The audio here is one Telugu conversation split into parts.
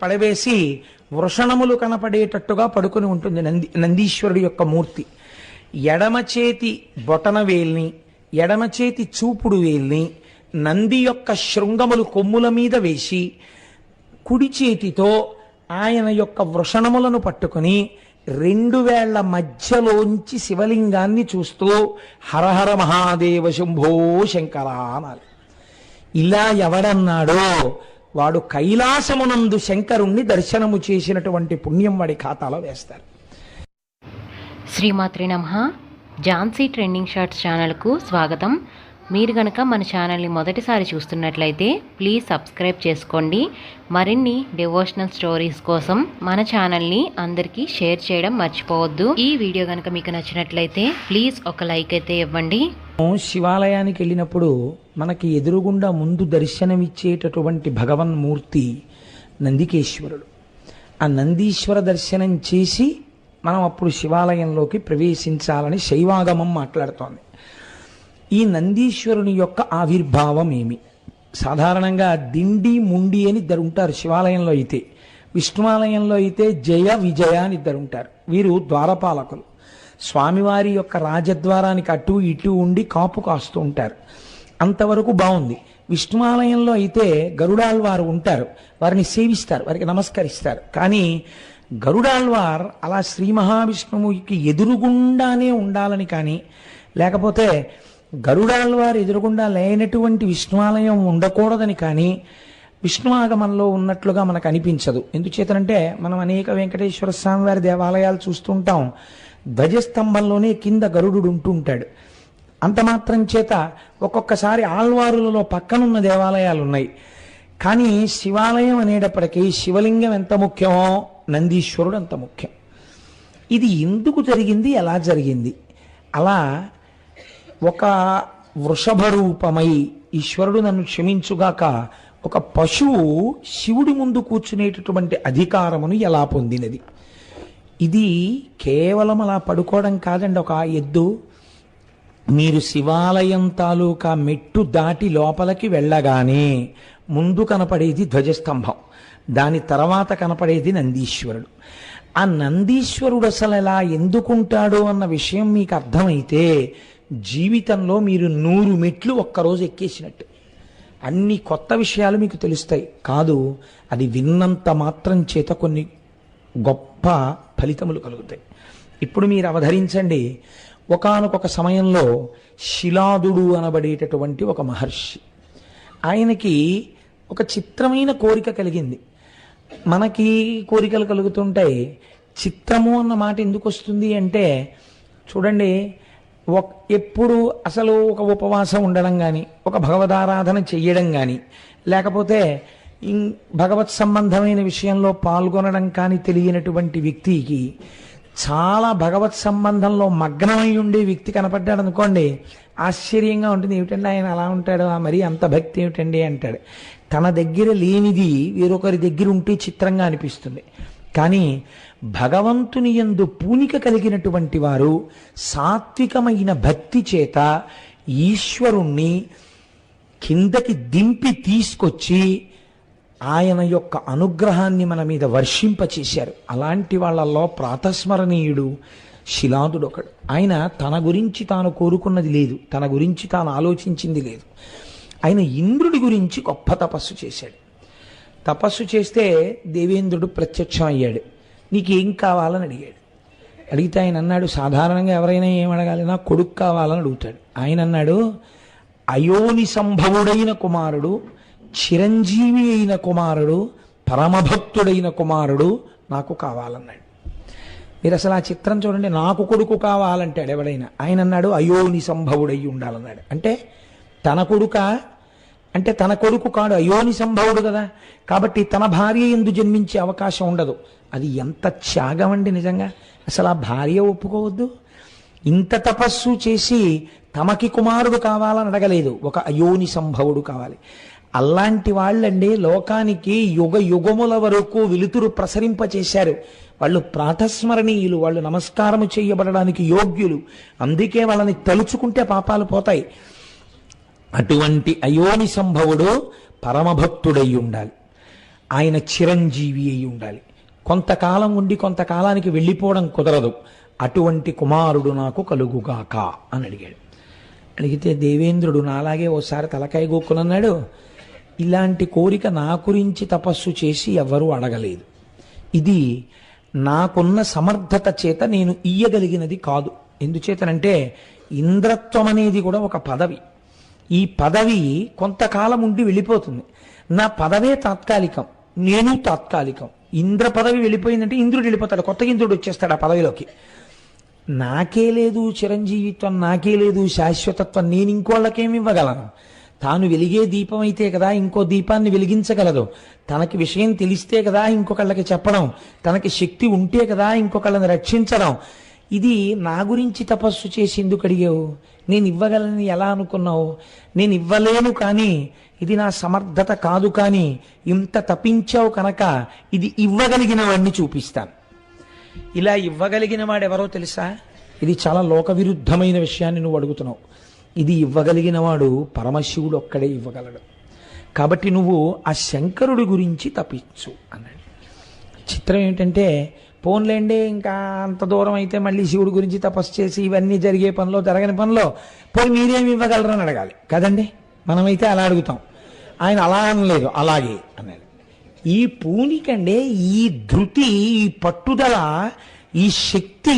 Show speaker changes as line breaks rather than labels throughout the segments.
పడవేసి వృషణములు కనపడేటట్టుగా పడుకొని ఉంటుంది నందీశ్వరుడి యొక్క మూర్తి. ఎడమ చేతి బొటన వేల్ని, ఎడమ చేతి చూపుడు వేల్ని నంది యొక్క శృంగములు కొమ్ముల మీద వేసి కుడి చేతితో ఆయన యొక్క వృషణములను పట్టుకుని 2 వేళ్ల మధ్యలోంచి శివలింగాన్ని చూస్తూ హరహర మహాదేవ శంభో శంకర అనాలి. ఇలా ఎవడన్నాడో వాడు కైలాసమునందు శంకరుణ్ణి దర్శనము చేసినటువంటి పుణ్యం వాడి ఖాతాలో వేస్తారు.
శ్రీమాత్రి నమః. ఝాన్సీ ట్రెండింగ్ షార్ట్స్ ఛానల్కు స్వాగతం. మీరు కనుక మన ఛానల్ని మొదటిసారి చూస్తున్నట్లయితే ప్లీజ్ సబ్స్క్రైబ్ చేసుకోండి. మరిన్ని డివోషనల్ స్టోరీస్ కోసం మన ఛానల్ని అందరికీ షేర్ చేయడం మర్చిపోవద్దు. ఈ వీడియో కనుక మీకు నచ్చినట్లయితే ప్లీజ్ ఒక లైక్ అయితే ఇవ్వండి.
శివాలయానికి వెళ్ళినప్పుడు మనకి ఎదురుగుండా ముందు దర్శనమిచ్చేటటువంటి భగవన్మూర్తి నందికేశ్వరుడు. ఆ నందీశ్వర దర్శనం చేసి మనం అప్పుడు శివాలయంలోకి ప్రవేశించాలని శైవాగమం మాట్లాడుతోంది. ఈ నందీశ్వరుని యొక్క ఆవిర్భావం ఏమి? సాధారణంగా దిండి ముండి అని ఇద్దరు ఉంటారు శివాలయంలో అయితే. విష్ణువాలయంలో అయితే జయ విజయ అని ఇద్దరు ఉంటారు. వీరు ద్వారపాలకులు. స్వామివారి యొక్క రాజద్వారానికి అటు ఇటు ఉండి కాపు కాస్తూ ఉంటారు. అంతవరకు బాగుంది. విష్ణువాలయంలో అయితే గరుడాళ్వారు ఉంటారు. వారిని సేవిస్తారు, వారికి నమస్కరిస్తారు. కానీ గరుడాళ్వార్ అలా శ్రీ మహావిష్ణువుకి ఎదురుగుండానే ఉండాలని కానీ, లేకపోతే గరుడాళ్వారు ఎదురుగుండా లేనటువంటి విష్ణువాలయం ఉండకూడదని కానీ విష్ణు ఆగమంలో ఉన్నట్లుగా మనకు అనిపించదు. ఎందుచేతనంటే మనం అనేక వెంకటేశ్వర స్వామి వారి దేవాలయాలు చూస్తుంటాం. ధ్వజస్తంభంలోనే కింద గరుడు ఉంటుంటాడు. అంత మాత్రం చేత ఒక్కొక్కసారి ఆళ్వారులలో పక్కనున్న దేవాలయాలు ఉన్నాయి. కానీ శివాలయం అనేటప్పటికీ శివలింగం ఎంత ముఖ్యమో నందీశ్వరుడు అంత ముఖ్యం. ఇది ఎందుకు జరిగింది, ఎలా జరిగింది? అలా ఒక వృషభ రూపమై ఈశ్వరుడు నన్ను క్షమించుగాక ఒక పశువు శివుడి ముందు కూర్చునేటటువంటి అధికారమును ఎలా పొందినది? ఇది కేవలం అలా పడుకోవడం కాదండి. ఒక ఎద్దు మీరు శివాలయం తాలూకా మెట్టు దాటి లోపలికి వెళ్ళగానే ముందు కనపడేది ధ్వజస్తంభం, దాని తర్వాత కనపడేది నందీశ్వరుడు. ఆ నందీశ్వరుడు అసలు ఎలా ఎందుకుంటాడో అన్న విషయం మీకు అర్థమైతే జీవితంలో మీరు 100 మెట్లు ఒక్కరోజు ఎక్కేసినట్టు. అన్ని కొత్త విషయాలు మీకు తెలుస్తాయి. కాదు, అది విన్నంత మాత్రం చేత కొన్ని గొప్ప ఫలితములు కలుగుతాయి. ఇప్పుడు మీరు అవధరించండి. ఒకానొక సమయంలో శిలాదుడు అనబడేటటువంటి ఒక మహర్షి, ఆయనకి ఒక చిత్రమైన కోరిక కలిగింది. మనకి కోరికలు కలుగుతుంటాయి. చిత్రము అన్న మాట ఎందుకు వస్తుంది అంటే, చూడండి, ఎప్పుడు అసలు ఒక ఉపవాసం ఉండడం కానీ, ఒక భగవదారాధన చెయ్యడం కానీ, లేకపోతే భగవత్ సంబంధమైన విషయంలో పాల్గొనడం కానీ తెలియనటువంటి వ్యక్తికి చాలా భగవత్ సంబంధంలో మగ్నమై ఉండే వ్యక్తి కనపడ్డాడు అనుకోండి, ఆశ్చర్యంగా ఉంటుంది. ఏమిటండి ఆయన అలా ఉంటాడు, మరి అంత భక్తి ఏమిటండి అంటాడు. తన దగ్గర లేనిది వేరొకరి దగ్గర ఉంటే చిత్రంగా అనిపిస్తుంది. కానీ భగవంతుని యందు పూనిక కలిగినటువంటి వారు సాత్వికమైన భక్తి చేత ఈశ్వరుణ్ణి కిందకి దింపి తీసుకొచ్చి ఆయన యొక్క అనుగ్రహాన్ని మన మీద వర్షింపచేశారు. అలాంటి వాళ్ళల్లో ప్రాతస్మరణీయుడు శిలాదుడు ఒకడు. ఆయన తన గురించి తాను కోరుకున్నది లేదు, తన గురించి తాను ఆలోచించింది లేదు. ఆయన ఇంద్రుడి గురించి గొప్ప తపస్సు చేశాడు. తపస్సు చేస్తే దేవేంద్రుడు ప్రత్యక్షం అయ్యాడు. నీకేం కావాలని అడిగాడు. అడిగితే ఆయన అన్నాడు, సాధారణంగా ఎవరైనా ఏం అడగాలి, నా కొడుకు కావాలని అడుగుతాడు. ఆయన అన్నాడు, అయోని సంభవుడైన కుమారుడు, చిరంజీవి అయిన కుమారుడు, పరమభక్తుడైన కుమారుడు నాకు కావాలన్నాడు. మీరు అసలు ఆ చిత్రం చూడండి. నాకు కొడుకు కావాలంటాడు ఎవడైనా. ఆయన అన్నాడు అయోని సంభవుడై ఉండాలన్నాడు. అంటే తన కొడుక అంటే తన కొడుకు కాడు, అయోని సంభవుడు కదా. కాబట్టి తన భార్య ఎందు జన్మించే అవకాశం ఉండదు. అది ఎంత త్యాగం అండి నిజంగా. అసలు ఆ భార్య ఒప్పుకోవద్దు. ఇంత తపస్సు చేసి తమకి కుమారుడు కావాలని అడగలేదు, ఒక అయోని సంభవుడు కావాలి. అలాంటి వాళ్ళండి లోకానికి యుగ యుగముల వరకు వెలుతురు ప్రసరింపచేశారు. వాళ్ళు ప్రాతస్మరణీయులు, వాళ్ళు నమస్కారము చేయబడడానికి యోగ్యులు. అందుకే వాళ్ళని తలుచుకుంటే పాపాలు పోతాయి. అటువంటి అయోని సంభవుడు పరమభక్తుడై ఉండాలి. ఆయన చిరంజీవి అయి ఉండాలి. కొంతకాలం ఉండి కొంతకాలానికి వెళ్ళిపోవడం కుదరదు. అటువంటి కుమారుడు నాకు కలుగుగాక అని అడిగాడు. అడిగితే దేవేంద్రుడు నాలాగే ఓసారి తలకాయ గోక్కునన్నాడు, ఇలాంటి కోరిక నా గురించి తపస్సు చేసి ఎవ్వరూ అడగలేదు. ఇది నాకున్న సమర్థత చేత నేను ఇయ్యగలిగినది కాదు. ఎందుచేతనంటే ఇంద్రత్వం అనేది కూడా ఒక పదవి. ఈ పదవి కొంతకాలం ఉండి వెళ్ళిపోతుంది. నా పదవే తాత్కాలికం, నేను తాత్కాలికం. ఇంద్ర పదవి వెళ్ళిపోయిందంటే ఇంద్రుడు వెళ్ళిపోతాడు, కొత్త ఇంద్రుడు వచ్చేస్తాడు ఆ పదవిలోకి. నాకే లేదు చిరంజీవిత్వం, నాకే లేదు శాశ్వతత్వం, నేను ఇంకోళ్ళకేమి ఇవ్వగలను? తాను వెలిగే దీపం అయితే కదా ఇంకో దీపాన్ని వెలిగించగలదు. తనకి విషయం తెలిస్తే కదా ఇంకొకళ్ళకి చెప్పడం, తనకి శక్తి ఉంటే కదా ఇంకొకళ్ళని రక్షించడం. ఇది నా గురించి తపస్సు చేసి ఎందుకు అడిగావు? నేను ఇవ్వగలని ఎలా అనుకున్నావు? నేను ఇవ్వలేను, కానీ ఇది నా సమర్థత కాదు, కానీ ఇంత తపించావు కనుక ఇది ఇవ్వగలిగిన వాడిని చూపిస్తాను. ఇలా ఇవ్వగలిగిన వాడెవరో తెలుసా? ఇది చాలా లోక విరుద్ధమైన విషయాన్ని నువ్వు అడుగుతున్నావు. ఇది ఇవ్వగలిగిన వాడు పరమశివుడు ఒక్కడే ఇవ్వగలడు. కాబట్టి నువ్వు ఆ శంకరుడి గురించి తపించు అన్నాడు. చిత్రం ఏంటంటే, పోన్లేండి ఇంకా అంత దూరం అయితే మళ్ళీ శివుడి గురించి తపస్సు చేసి ఇవన్నీ జరిగే పనిలో జరగని పనిలో పోయి మీరేమి ఇవ్వగలరు అని అడగాలి కదండి. మనమైతే అలా అడుగుతాం. ఆయన అలా అనలేదు, అలాగే అన్నాడు. ఈ పూనికండే, ఈ ధృతి, ఈ పట్టుదల, ఈ శక్తి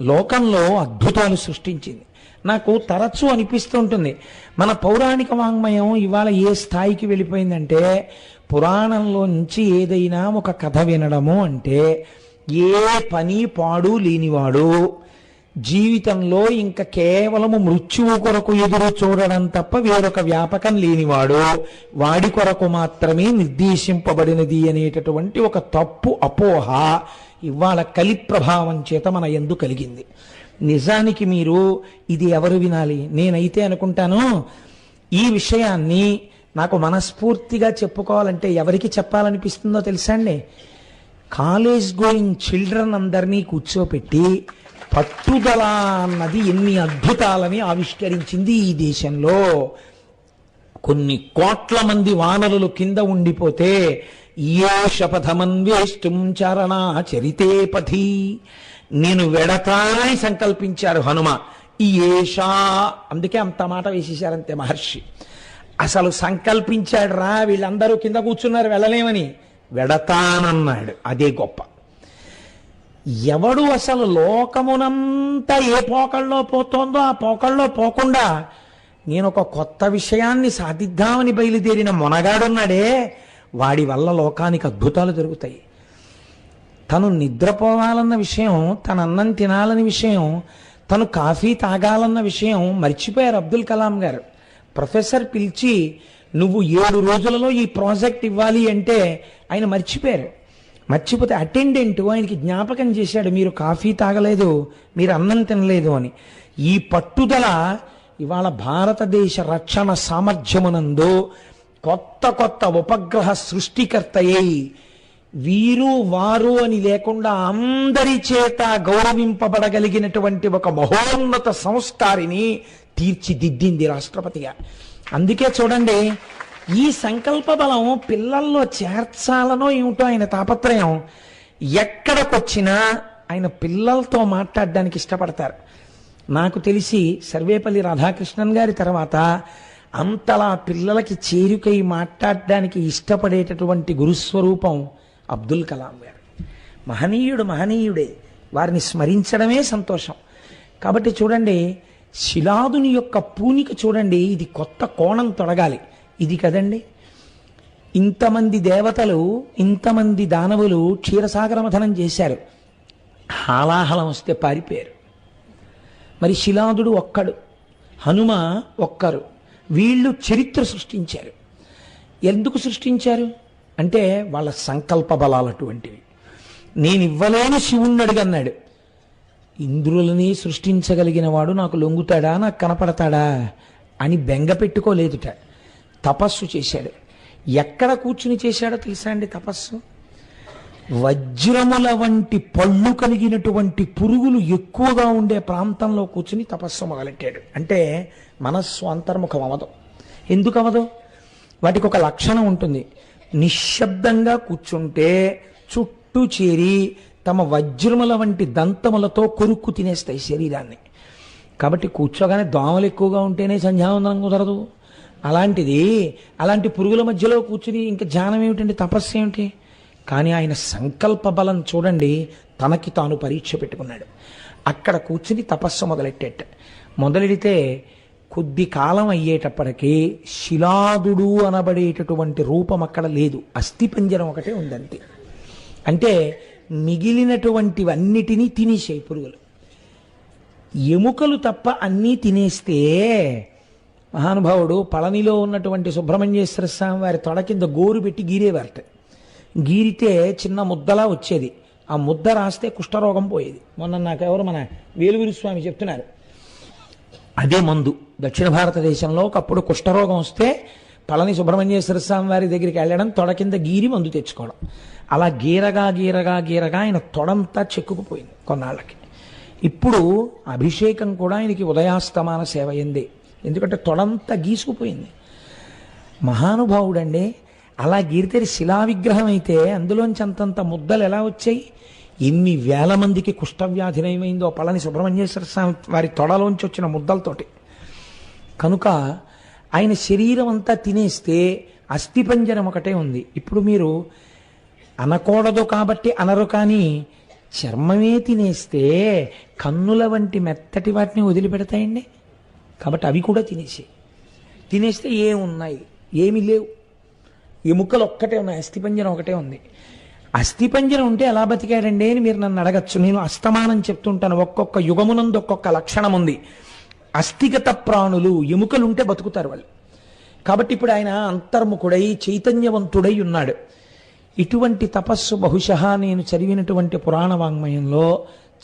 లోకంలో అద్భుతాలు సృష్టించింది. నాకు తరచూ అనిపిస్తూ ఉంటుంది, మన పౌరాణిక వాంగ్మయం ఇవాళ ఏ స్థాయికి వెళ్ళిపోయిందంటే, పురాణంలో నుంచి ఏదైనా ఒక కథ వినడము అంటే ఏ పని పాడు లేనివాడు, జీవితంలో ఇంకా కేవలము మృత్యువు కొరకు ఎదురు చూడడం తప్ప వేరొక వ్యాపకం లేనివాడు, వాడి కొరకు మాత్రమే నిర్దేశింపబడినది అనేటటువంటి ఒక తప్పు అపోహ ఇవాళ కలి ప్రభావం చేత మన యందు కలిగింది. నిజానికి మీరు ఇది ఎవరు వినాలి? నేనైతే అనుకుంటాను, ఈ విషయాన్ని నాకు మనస్ఫూర్తిగా చెప్పుకోవాలంటే ఎవరికి చెప్పాలనిపిస్తుందో తెలుసా అండి? కాలేజ్ గోయింగ్ చిల్డ్రన్ అందరినీ కూర్చోపెట్టి పట్టుదల అన్నది ఎన్ని అద్భుతాలని ఆవిష్కరించింది ఈ దేశంలో. కొన్ని కోట్ల మంది వానరులు కింద ఉండిపోతే ఏ శపథమన్వేష్టం చారణా చరితే పథి, నేను వెడతానని సంకల్పించారు హనుమ. ఈ ఏషా, అందుకే అంత మాట వేసేశారంతే మహర్షి. అసలు సంకల్పించాడు రా, వీళ్ళందరూ కింద కూర్చున్నారు వెళ్ళలేమని, వెడతానన్నాడు. అదే గొప్ప. ఎవడు అసలు లోకమునంతా ఏ పోకళ్ళలో పోతోందో ఆ పోకళ్ళలో పోకుండా నేను ఒక కొత్త విషయాన్ని సాధిద్దామని బయలుదేరిన మొనగాడున్నాడే, వాడి వల్ల లోకానికి అద్భుతాలు జరుగుతాయి. తను నిద్రపోవాలన్న విషయం, తన అన్నం తినాలని విషయం, తను కాఫీ తాగాలన్న విషయం మర్చిపోయారు అబ్దుల్ కలాం గారు. ప్రొఫెసర్ పిలిచి నువ్వు 7 రోజులలో ఈ ప్రాజెక్ట్ ఇవ్వాలి అంటే ఆయన మర్చిపోయారు. మర్చిపోతే అటెండెంట్ ఆయనకి జ్ఞాపకం చేశాడు, మీరు కాఫీ తాగలేదు, మీరు అన్నం తినలేదు అని. ఈ పట్టుదల ఇవాళ భారతదేశ రక్షణ సామర్థ్యమునందు కొత్త కొత్త ఉపగ్రహ సృష్టికర్తయ్యి, వీరు వారు అని లేకుండా అందరి చేత గౌరవింపబడగలిగినటువంటి ఒక మహోన్నత సంస్కారిని తీర్చిదిద్దింది రాష్ట్రపతిగా. అందుకే చూడండి, ఈ సంకల్ప బలం పిల్లల్లో చేర్చాలనో ఏమిటో ఆయన తాపత్రయం. ఎక్కడికొచ్చినా ఆయన పిల్లలతో మాట్లాడడానికి ఇష్టపడతారు. నాకు తెలిసి సర్వేపల్లి రాధాకృష్ణన్ గారి తర్వాత అంతలా పిల్లలకి చేరుకై మాట్లాడడానికి ఇష్టపడేటటువంటి గురుస్వరూపం అబ్దుల్ కలాం గారు. మహనీయుడు మహనీయుడే, వారిని స్మరించడమే సంతోషం. కాబట్టి చూడండి, శిలాదుని యొక్క పూనిక చూడండి, ఇది కొత్త కోణం తొడగాలి. ఇది కదండి, ఇంతమంది దేవతలు, ఇంతమంది దానవులు క్షీరసాగర మథనం చేశారు, హాలాహలం వస్తే పారిపోయారు. మరి శిలాదుడు ఒక్కడు, హనుమ ఒక్కరు, వీళ్ళు చరిత్ర సృష్టించారు. ఎందుకు సృష్టించారు అంటే వాళ్ళ సంకల్ప బలాలు అటువంటివి. నేను ఇవ్వలేని శివుణ్ణి అడిగన్నాడు. ఇంద్రులని సృష్టించగలిగిన వాడు నాకు లొంగుతాడా, నాకు కనపడతాడా అని బెంగ పెట్టుకోలేదుట. తపస్సు చేశాడు. ఎక్కడ కూర్చుని చేశాడో తెలుసా అండి తపస్సు? వజ్రముల వంటి పళ్ళు కలిగినటువంటి పురుగులు ఎక్కువగా ఉండే ప్రాంతంలో కూర్చుని తపస్సు మొదలెట్టాడు. అంటే మనస్సు అంతర్ముఖం అవదు. ఎందుకు అవదు? వాటికి ఒక లక్షణం ఉంటుంది. నిశ్శబ్దంగా కూర్చుంటే చుట్టూ చేరి తమ వజ్రముల వంటి దంతములతో కొరుక్కు తినేస్తాయి శరీరాన్ని. కాబట్టి కూర్చోగానే దోమలు ఎక్కువగా ఉంటేనే సంధ్యావందనం కుదరదు. అలాంటి పురుగుల మధ్యలో కూర్చుని ఇంకా ధ్యానం ఏమిటండి, తపస్సు ఏమిటి? కానీ ఆయన సంకల్ప బలం చూడండి, తనకి తాను పరీక్ష పెట్టుకున్నాడు. అక్కడ కూర్చుని తపస్సు మొదలెడితే కొద్ది కాలం అయ్యేటప్పటికీ శిలాదుడు అనబడేటటువంటి రూపం అక్కడ లేదు, అస్థిపంజరం ఒకటే ఉందంతే. అంటే మిగిలినటువంటివన్నిటినీ తినేసాయి పురుగులు. ఎముకలు తప్ప అన్నీ తినేస్తే మహానుభావుడు పళనిలో ఉన్నటువంటి సుబ్రహ్మణ్యేశ్వర స్వామి వారి తొడ కింద గోరు పెట్టి గీరేవారట. గీరితే చిన్న ముద్దలా వచ్చేది. ఆ ముద్ద రాస్తే కుష్ఠరోగం పోయేది. మొన్న నాకెవరు మన వేలుగురి స్వామి చెప్తున్నారు, అదే మందు. దక్షిణ భారతదేశంలో ఒకప్పుడు కుష్ఠరోగం వస్తే పళని సుబ్రహ్మణ్యేశ్వర స్వామి వారి దగ్గరికి వెళ్ళడం, తొడ కింద గీరి మందు తెచ్చుకోవడం. అలా గీరగా ఆయన తొడంతా చెక్కుకుపోయింది కొన్నాళ్ళకి. ఇప్పుడు అభిషేకం కూడా ఆయనకి ఉదయాస్తమాన సేవ అయింది, ఎందుకంటే తొడంతా గీసుకుపోయింది. మహానుభావుడండి. అలా గీరితే శిలా విగ్రహం అయితే అందులోంచి అంతంత ముద్దలు ఎలా వచ్చాయి? ఎన్ని వేల మందికి కుష్ఠవ్యాధి నయమైందో పళని సుబ్రహ్మణ్యేశ్వర స్వామి వారి తొడలోంచి వచ్చిన ముద్దలతోటి. కనుక ఆయన శరీరం అంతా తినేస్తే అస్థిపంజరం ఒకటే ఉంది. ఇప్పుడు మీరు అనకూడదు కాబట్టి అనరు, కానీ చర్మమే తినేస్తే కన్నుల వంటి మెత్తటి వాటిని వదిలిపెడతాయండి. కాబట్టి అవి కూడా తినేస్తే ఏమున్నాయి? ఏమీ లేవు. ఎముకలు ఒక్కటే ఉన్నాయి, అస్థిపంజరం ఒకటే ఉంది. అస్థిపంజరం ఉంటే ఎలా బతికాడండి అని మీరు నన్ను అడగచ్చు. నేను అస్తమానం చెప్తుంటాను, ఒక్కొక్క యుగమునందు ఒక్కొక్క లక్షణం ఉంది. అస్థిగత ప్రాణులు, ఎముకలుంటే బతుకుతారు వాళ్ళు. కాబట్టి ఇప్పుడు ఆయన అంతర్ముఖుడై చైతన్యవంతుడై ఉన్నాడు. ఇటువంటి తపస్సు బహుశಃ నేను చదివినటువంటి పురాణ వాంగ్మయంలో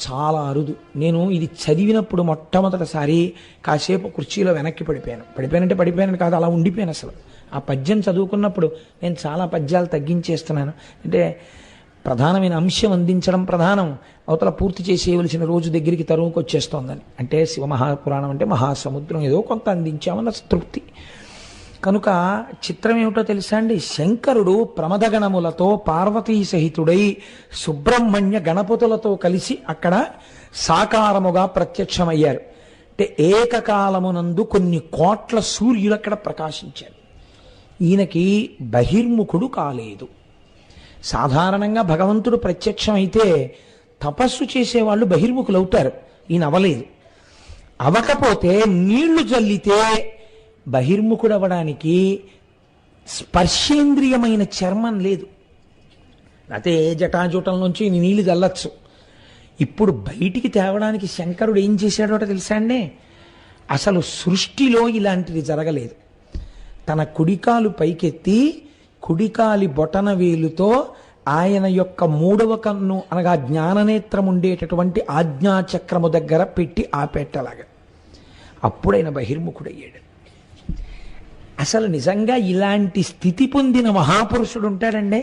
చాలా అరుదు. నేను ఇది చదివినప్పుడు మొట్టమొదటిసారి కాసేపు కుర్చీలో వెనక్కి పడిపోయాను కాదు, అలా ఉండిపోయాను. అసలు ఆ పద్యం చదువుకున్నప్పుడు నేను చాలా పద్యాలు తగ్గించేస్తున్నాను. అంటే ప్రధానమైన అంశం అందించడం ప్రధానం, అవతల పూర్తి చేసేయవలసిన రోజు దగ్గరికి తరువుకు వచ్చేస్తోందని. అంటే శివమహాపురాణం అంటే మహాసముద్రం, ఏదో కొంత అందించామన్న తృప్తి. కనుక చిత్రం ఏమిటో తెలుసా అండి? శంకరుడు ప్రమదగణములతో పార్వతీ సహితుడై సుబ్రహ్మణ్య గణపతులతో కలిసి అక్కడ సాకారముగా ప్రత్యక్షమయ్యారు. అంటే ఏకకాలమునందు కొన్ని కోట్ల సూర్యులు అక్కడ ప్రకాశించారు. ఈయనకి బహిర్ముఖుడు కాలేదు. సాధారణంగా భగవంతుడు ప్రత్యక్షమైతే తపస్సు చేసేవాళ్ళు బహిర్ముఖులు అవుతారు, ఈయన అవలేదు. అవకపోతే నీళ్లు జల్లితే బహిర్ముఖుడవడానికి స్పర్శేంద్రియమైన చర్మం లేదు. అయితే జటాజూటం నుంచి నీళ్లు చల్లచ్చు. ఇప్పుడు బయటికి తేవడానికి శంకరుడు ఏం చేశాడో తెలుసా అండి? అసలు సృష్టిలో ఇలాంటిది జరగలేదు. తన కుడికాలు పైకెత్తి కుడికాలి బొటన వేలుతో ఆయన యొక్క మూడవ కన్ను అనగా జ్ఞాననేత్రం ఉండేటటువంటి ఆజ్ఞాచక్రము దగ్గర పెట్టి ఆపెట్టలాగా అప్పుడైన బహిర్ముఖుడయ్యాడు. అసలు నిజంగా ఇలాంటి స్థితి పొందిన మహాపురుషుడు ఉంటాడండి.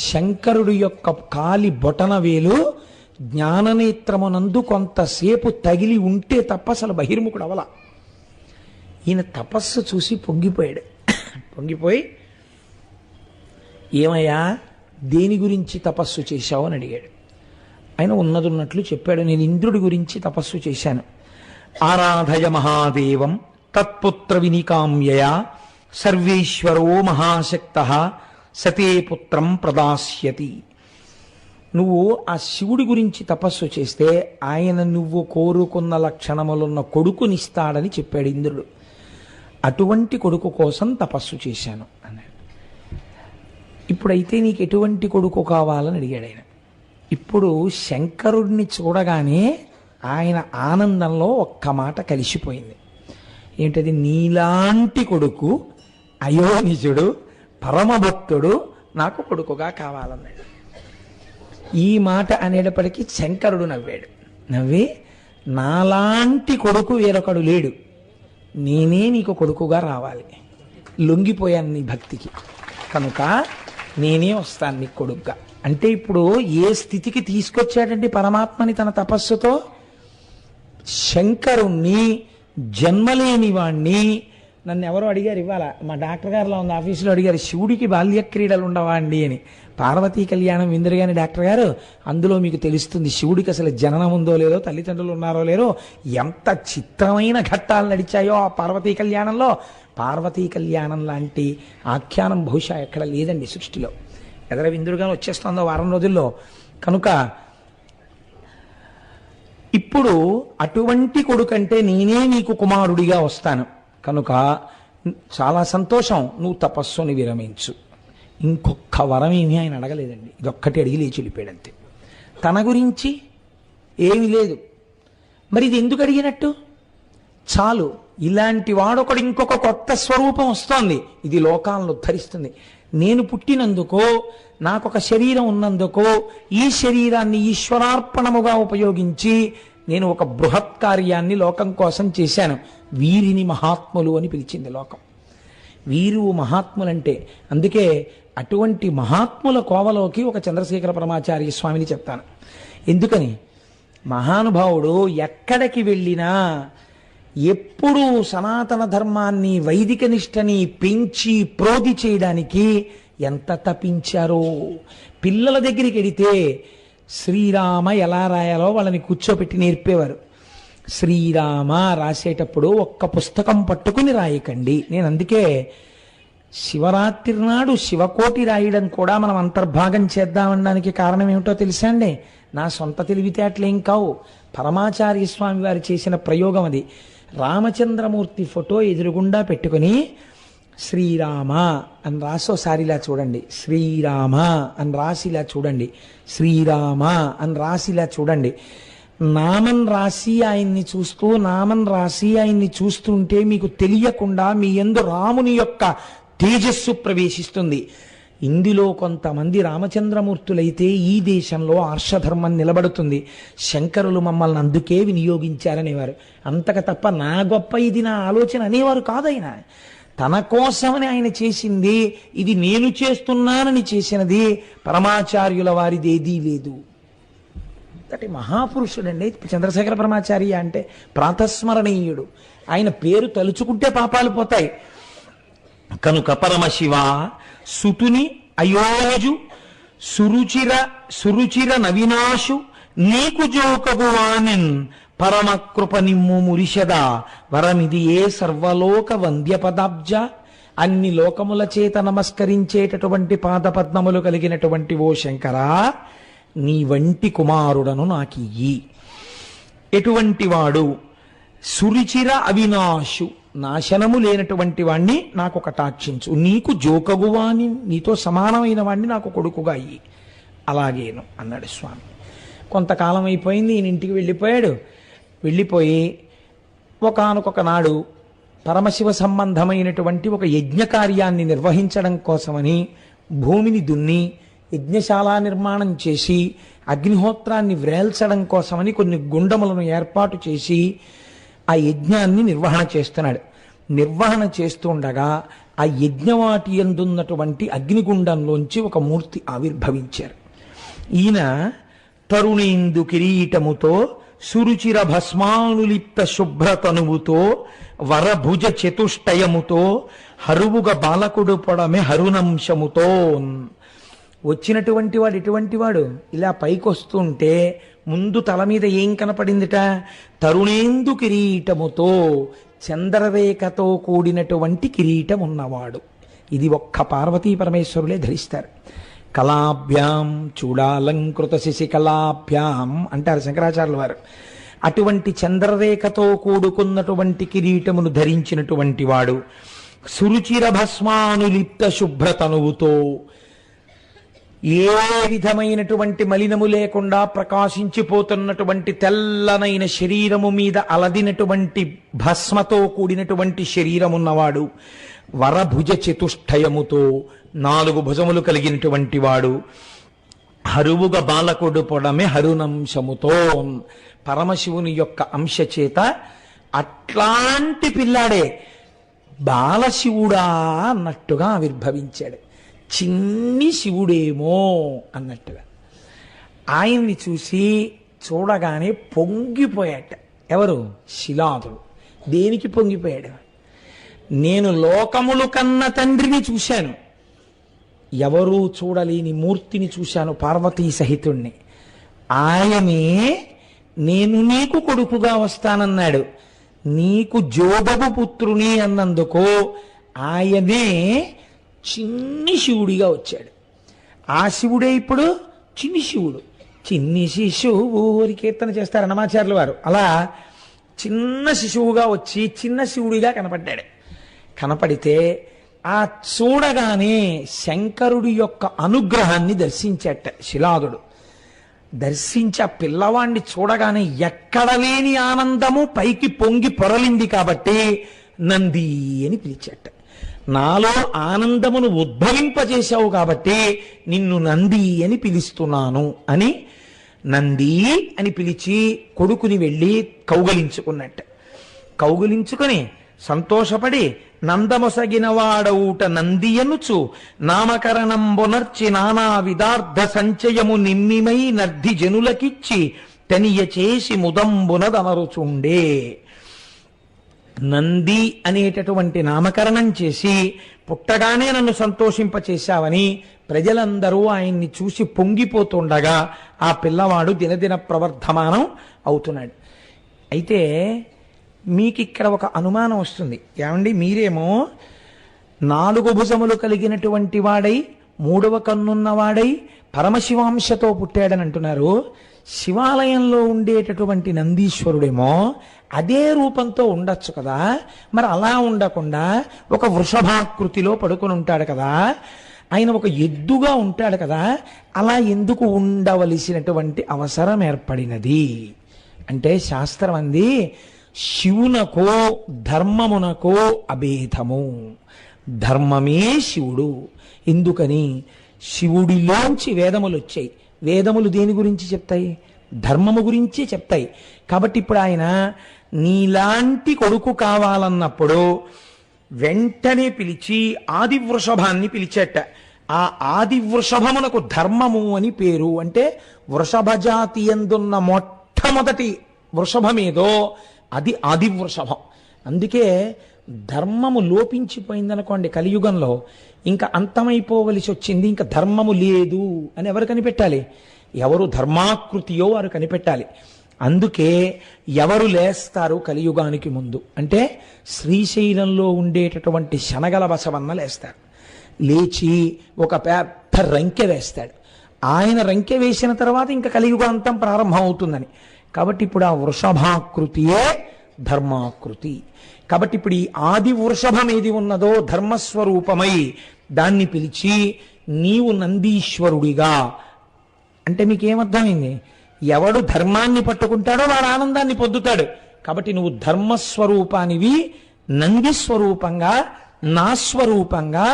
శంకరుడు యొక్క కాలి బొటన వేలు జ్ఞాననేత్రమునందు కొంతసేపు తగిలి ఉంటే తప్ప అసలు బహిర్ముఖుడు అవల. ఈయన తపస్సు చూసి పొంగిపోయి ఏమయ్యా దేని గురించి తపస్సు చేశావు అని అడిగాడు. ఆయన ఉన్నట్లు చెప్పాడు, నేను ఇంద్రుడి గురించి తపస్సు చేశాను. ఆరాధయ మహాదేవం తత్పుత్ర వినికామ్యయా సర్వేశ్వరో మహాశక్తః సతే పుత్రం ప్రదాస్యతి. నువ్వు ఆ శివుడి గురించి తపస్సు చేస్తే ఆయన నువ్వు కోరుకున్న లక్షణములున్న కొడుకునిస్తాడని చెప్పాడు ఇంద్రుడు. అటువంటి కొడుకు కోసం తపస్సు చేశాను అన్నాడు. ఇప్పుడైతే నీకు ఎటువంటి కొడుకు కావాలని అడిగాడు ఆయన. ఇప్పుడు శంకరుడిని చూడగానే ఆయన ఆనందంలో ఒక్క మాట కలిసిపోయింది. ఏంటది? నీలాంటి కొడుకు, అయోనిజుడు, పరమభక్తుడు నాకు కొడుకుగా కావాలన్నాడు. ఈ మాట అనేటప్పటికీ శంకరుడు నవ్వి నాలాంటి కొడుకు వేరొకడు లేడు, నేనే నీకు కొడుకుగా రావాలి, లొంగిపోయాను నీ భక్తికి, కనుక నేనే వస్తాను నీకు కొడుకుగా. అంటే ఇప్పుడు ఏ స్థితికి తీసుకొచ్చాడండి పరమాత్మని తన తపస్సుతో? శంకరుణ్ణి జన్మలేని వాణ్ణి నన్ను ఎవరో అడిగారు ఇవాళ, మా డాక్టర్ గారిలో ఉన్న ఆఫీసులో అడిగారు, శివుడికి బాల్య క్రీడలు ఉండవా అండి అని. పార్వతీ కళ్యాణం విందురు కానీ డాక్టర్ గారు, అందులో మీకు తెలుస్తుంది శివుడికి అసలు జననం ఉందో లేదో, తల్లిదండ్రులు ఉన్నారో లేరో, ఎంత చిత్రమైన ఘట్టాలు నడిచాయో ఆ పార్వతీ కళ్యాణంలో. పార్వతీ కళ్యాణం లాంటి ఆఖ్యానం బహుశా ఎక్కడ లేదండి సృష్టిలో. ఎదర విందురుగానే వచ్చేస్తుందో వారం రోజుల్లో. కనుక ఇప్పుడు అటువంటి కొడుకంటే నేనే నీకు కుమారుడిగా వస్తాను కనుక చాలా సంతోషం, నువ్వు తపస్సుని విరమించు. ఇంకొక వరం ఏమీ ఆయన అడగలేదండి, ఇదొక్కటి అడిగి లేచి వెళ్ళిపోయాడంతే. తన గురించి ఏమీ లేదు. మరి ఇది ఎందుకు అడిగినట్టు? చాలు, ఇలాంటి వాడొకడు ఇంకొక కొత్త స్వరూపం వస్తోంది, ఇది లోకాలను ఉద్ధరిస్తుంది. నేను పుట్టినందుకో, నాకొక శరీరం ఉన్నందుకో, ఈ శరీరాన్ని ఈశ్వరార్పణముగా ఉపయోగించి నేను ఒక బృహత్ కార్యాన్ని లోకం కోసం చేశాను. వీరిని మహాత్ములు అని పిలిచింది లోకం. వీరు మహాత్ములంటే, అందుకే అటువంటి మహాత్ముల కోవలోకి ఒక చంద్రశేఖర పరమాచార్య స్వామిని చెప్తాను. ఎందుకని? మహానుభావుడు ఎక్కడికి వెళ్ళినా ఎప్పుడూ సనాతన ధర్మాన్ని, వైదిక నిష్టని పెంచి ప్రోధి చేయడానికి ఎంత తపించారో. పిల్లల దగ్గరికి వెడితే శ్రీరామ ఎలా రాయాలో వాళ్ళని కూర్చోపెట్టి నేర్పేవారు. శ్రీరామ రాసేటప్పుడు ఒక్క పుస్తకం పట్టుకుని రాయకండి. నేను అందుకే శివరాత్రి నాడు శివకోటి రాయడం కూడా మనం అంతర్భాగం చేద్దామనడానికి కారణం ఏమిటో తెలుసా అండి? నా సొంత తెలివితేటలేం కావు, పరమాచార్య స్వామి వారు చేసిన ప్రయోగం అది. రామచంద్రమూర్తి ఫోటో ఎదురుగుండా పెట్టుకుని శ్రీరామ అని రాసోసారి ఇలా చూడండి, శ్రీరామ అని రాసి ఇలా చూడండి, శ్రీరామ అని రాసి ఇలా చూడండి. నామం రాసి ఆయన్ని చూస్తూ, నామం రాసి ఆయన్ని చూస్తుంటే మీకు తెలియకుండా మీ యందు రాముని యొక్క తేజస్సు ప్రవేశిస్తుంది. ఇందులో కొంతమంది రామచంద్రమూర్తులైతే ఈ దేశంలో ఆర్షధర్మం నిలబడుతుంది. శంకరులు మమ్మల్ని అందుకే వినియోగించారనేవారు. అంతక తప్ప నా గొప్ప ఇది నా ఆలోచన అనేవారు కాదైన. తన కోసమని ఆయన చేసింది, ఇది నేను చేస్తున్నానని చేసినది. పరమాచార్యుల వారిదేదీ లేదు. అంటే మహాపురుషుడండి చంద్రశేఖర పరమాచార్య అంటే, ప్రాతస్మరణీయుడు. ఆయన పేరు తలుచుకుంటే పాపాలు పోతాయి. కనుక పరమశివ సుతుని అయోజు సురుచిర నవినాశు నీకు జోకగువానిన్ పరమకృప నిమ్ము మురిషద వరమిది ఏ సర్వలోక వంద్యపదాబ్జ. అన్ని లోకముల చేత నమస్కరించేటటువంటి పాదపద్మములు కలిగినటువంటి ఓ శంకరా, నీ వంటి కుమారుడను నాకియ్యి. ఎటువంటి వాడు? సురుచిర అవినాశు, నాశనము లేనటువంటి వాణ్ణి నాకు కటాక్షించు. నీకు జోకగువాని, నీతో సమానమైన వాణ్ణి నాకు కొడుకుగా అయ్యి. అలాగేను అన్నాడు స్వామి. కొంతకాలం అయిపోయింది, ఈయన ఇంటికి వెళ్ళిపోయాడు. వెళ్ళిపోయి ఒకానొక నాడు పరమశివ సంబంధమైనటువంటి ఒక యజ్ఞకార్యాన్ని నిర్వహించడం కోసమని భూమిని దున్ని యజ్ఞశాల నిర్మాణం చేసి అగ్నిహోత్రాన్ని వ్రేల్చడం కోసమని కొన్ని గుండములను ఏర్పాటు చేసి ఆ యజ్ఞాన్ని నిర్వహణ చేస్తున్నాడు. నిర్వహణ చేస్తుండగా ఆ యజ్ఞవాటి యందున్నటువంటి అగ్నిగుండంలోంచి ఒక మూర్తి ఆవిర్భవించారు. ఈయన తరుణేందు కిరీటముతో, సురుచిర భస్మానులిప్త శుభ్రతనువుతో, వరభుజ చతుష్టయముతో, హరువుగ బాలకుడు పొడమె హరునంశముతో. వచ్చినటువంటి వాడు ఎటువంటి వాడు? ఇలా పైకొస్తుంటే ముందు తల మీద ఏం కనపడిందిట? తరుణేందు కిరీటముతో, చంద్రరేఖతో కూడినటువంటి కిరీటం ఉన్నవాడు. ఇది ఒక్క పార్వతీ పరమేశ్వరులే ధరిస్తారు. కళాభ్యాం చూడాలంకృత శశికళాభ్యాం అంటారు శంకరాచార్యుల వారు. అటువంటి చంద్రరేఖతో కూడుకున్నటువంటి కిరీటమును ధరించినటువంటి వాడు, సురుచిర భస్మానులిప్త శుభ్రతనువుతో, ఏ విధమైనటువంటి మలినము లేకుండా ప్రకాశించిపోతున్నటువంటి తెల్లనైన శరీరము మీద అలదినటువంటి భస్మతో కూడినటువంటి శరీరమున్నవాడు, వరభుజ చతుష్టయముతో, 4 భుజములు కలిగినటువంటి వాడు, హరువుగ బాలకుడు పొడమే హరునంశముతో, పరమశివుని యొక్క అంశ చేత అట్లాంటి పిల్లాడే బాలశివుడా అన్నట్టుగా ఆవిర్భవించాడు. చిన్ని శివుడేమో అన్నట్టుగా ఆయన్ని చూడగానే పొంగిపోయాట. ఎవరు? శిలాదుడు. దేనికి పొంగిపోయాడు? నేను లోకములు కన్న తండ్రిని చూశాను, ఎవరూ చూడలేని మూర్తిని చూశాను, పార్వతీ సహితుణ్ణి. ఆయనే నేను నీకు కొడుకుగా వస్తానన్నాడు. నీకు జోగపు పుత్రుని అన్నందుకు ఆయనే చిన్ని శివుడిగా వచ్చాడు. ఆ శివుడే ఇప్పుడు చిన్ని శివుడు. చిన్ని శిశువు కీర్తన చేస్తారు అన్నమాచార్యుల వారు. అలా చిన్న శిశువుగా వచ్చి చిన్న శివుడిగా కనపడ్డాడు. కనపడితే ఆ చూడగానే శంకరుడి యొక్క అనుగ్రహాన్ని దర్శించట శిలాదుడు. దర్శించి ఆ పిల్లవాణ్ణి చూడగానే ఎక్కడ లేని ఆనందము పైకి పొంగి పొరలింది కాబట్టి నంది అని పిలిచట. నాలో ఆనందమును ఉద్భవింపజేశావు కాబట్టి నిన్ను నంది అని పిలుస్తున్నాను అని నంది అని పిలిచి కొడుకుని వెళ్ళి కౌగలించుకున్నట్ట. కౌగలించుకొని సంతోషపడి నందమొసగిన వాడవుట నంది అనుచు నామకరణంబునర్చి నానా విదార్థ సంచయము నిమ్మిమై నర్ధి జనులకిచ్చి తనియ చేసి ముదంబునదనరుచుండే. నంది అనేటటువంటి నామకరణం చేసి పుట్టగానే నన్ను సంతోషింపచేశావని ప్రజలందరూ ఆయన్ని చూసి పొంగిపోతుండగా ఆ పిల్లవాడు దినదిన ప్రవర్ధమానం అవుతున్నాడు. అయితే మీకు ఇక్కడ ఒక అనుమానం వస్తుంది. ఏమండి, మీరేమో 4 భుజములు కలిగినటువంటి వాడై 3వ కన్నున్నవాడై పరమశివాంశతో పుట్టాడని అంటున్నారు. శివాలయంలో ఉండేటటువంటి నందీశ్వరుడేమో అదే రూపంతో ఉండొచ్చు కదా, మరి అలా ఉండకుండా ఒక వృషభాకృతిలో పడుకొని ఉంటాడు కదా, ఆయన ఒక ఎద్దుగా ఉంటాడు కదా, అలా ఎందుకు ఉండవలసినటువంటి అవసరం ఏర్పడినది అంటే శాస్త్రం అంది శివునకో ధర్మమునకో అభేదము. ధర్మమే శివుడు. ఎందుకని? శివుడిలోంచి వేదములు వచ్చాయి. వేదములు దేని గురించి చెప్తాయి? ధర్మము గురించి చెప్తాయి. కాబట్టి ఇప్పుడు ఆయన నీలాంటి కొడుకు కావాలన్నప్పుడు వెంటనే పిలిచి ఆది వృషభాన్ని పిలిచేట. ఆ ఆది వృషభమునకు ధర్మము అని పేరు. అంటే వృషభ జాతి ఎందున్న మొట్టమొదటి వృషభమేదో అది ఆది వృషభం. అందుకే ధర్మము లోపించిపోయిందనుకోండి కలియుగంలో, ఇంకా అంతమైపోవలసి వచ్చింది, ఇంకా ధర్మము లేదు అని ఎవరు కనిపెట్టాలి? ఎవరు ధర్మాకృతియో వారు కనిపెట్టాలి. అందుకే ఎవరు లేస్తారు కలియుగానికి ముందు అంటే శ్రీశైలంలో ఉండేటటువంటి శనగల బసవన్న లేస్తారు. లేచి ఒక పెద్ద రంకె వేస్తాడు. ఆయన రంకె వేసిన తర్వాత ఇంకా కలియుగాంతం ప్రారంభం అవుతుందని. కాబట్టి ఇప్పుడు ఆ వృషభాకృతియే ధర్మాకృతి. కాబట్టి ఇప్పుడు ఈ ఆది వృషభం ఏది ఉన్నదో ధర్మస్వరూపమై దాన్ని పిలిచి నీవు నందీశ్వరుడిగా అంటే మీకేమర్థమైంది? ఎవడు ధర్మాన్ని పట్టుకుంటాడో వాడు ఆనందాన్ని పొందుతాడు. కాబట్టి నువ్వు ధర్మస్వరూపానివి, నంది స్వరూపంగా నా స్వరూపంగా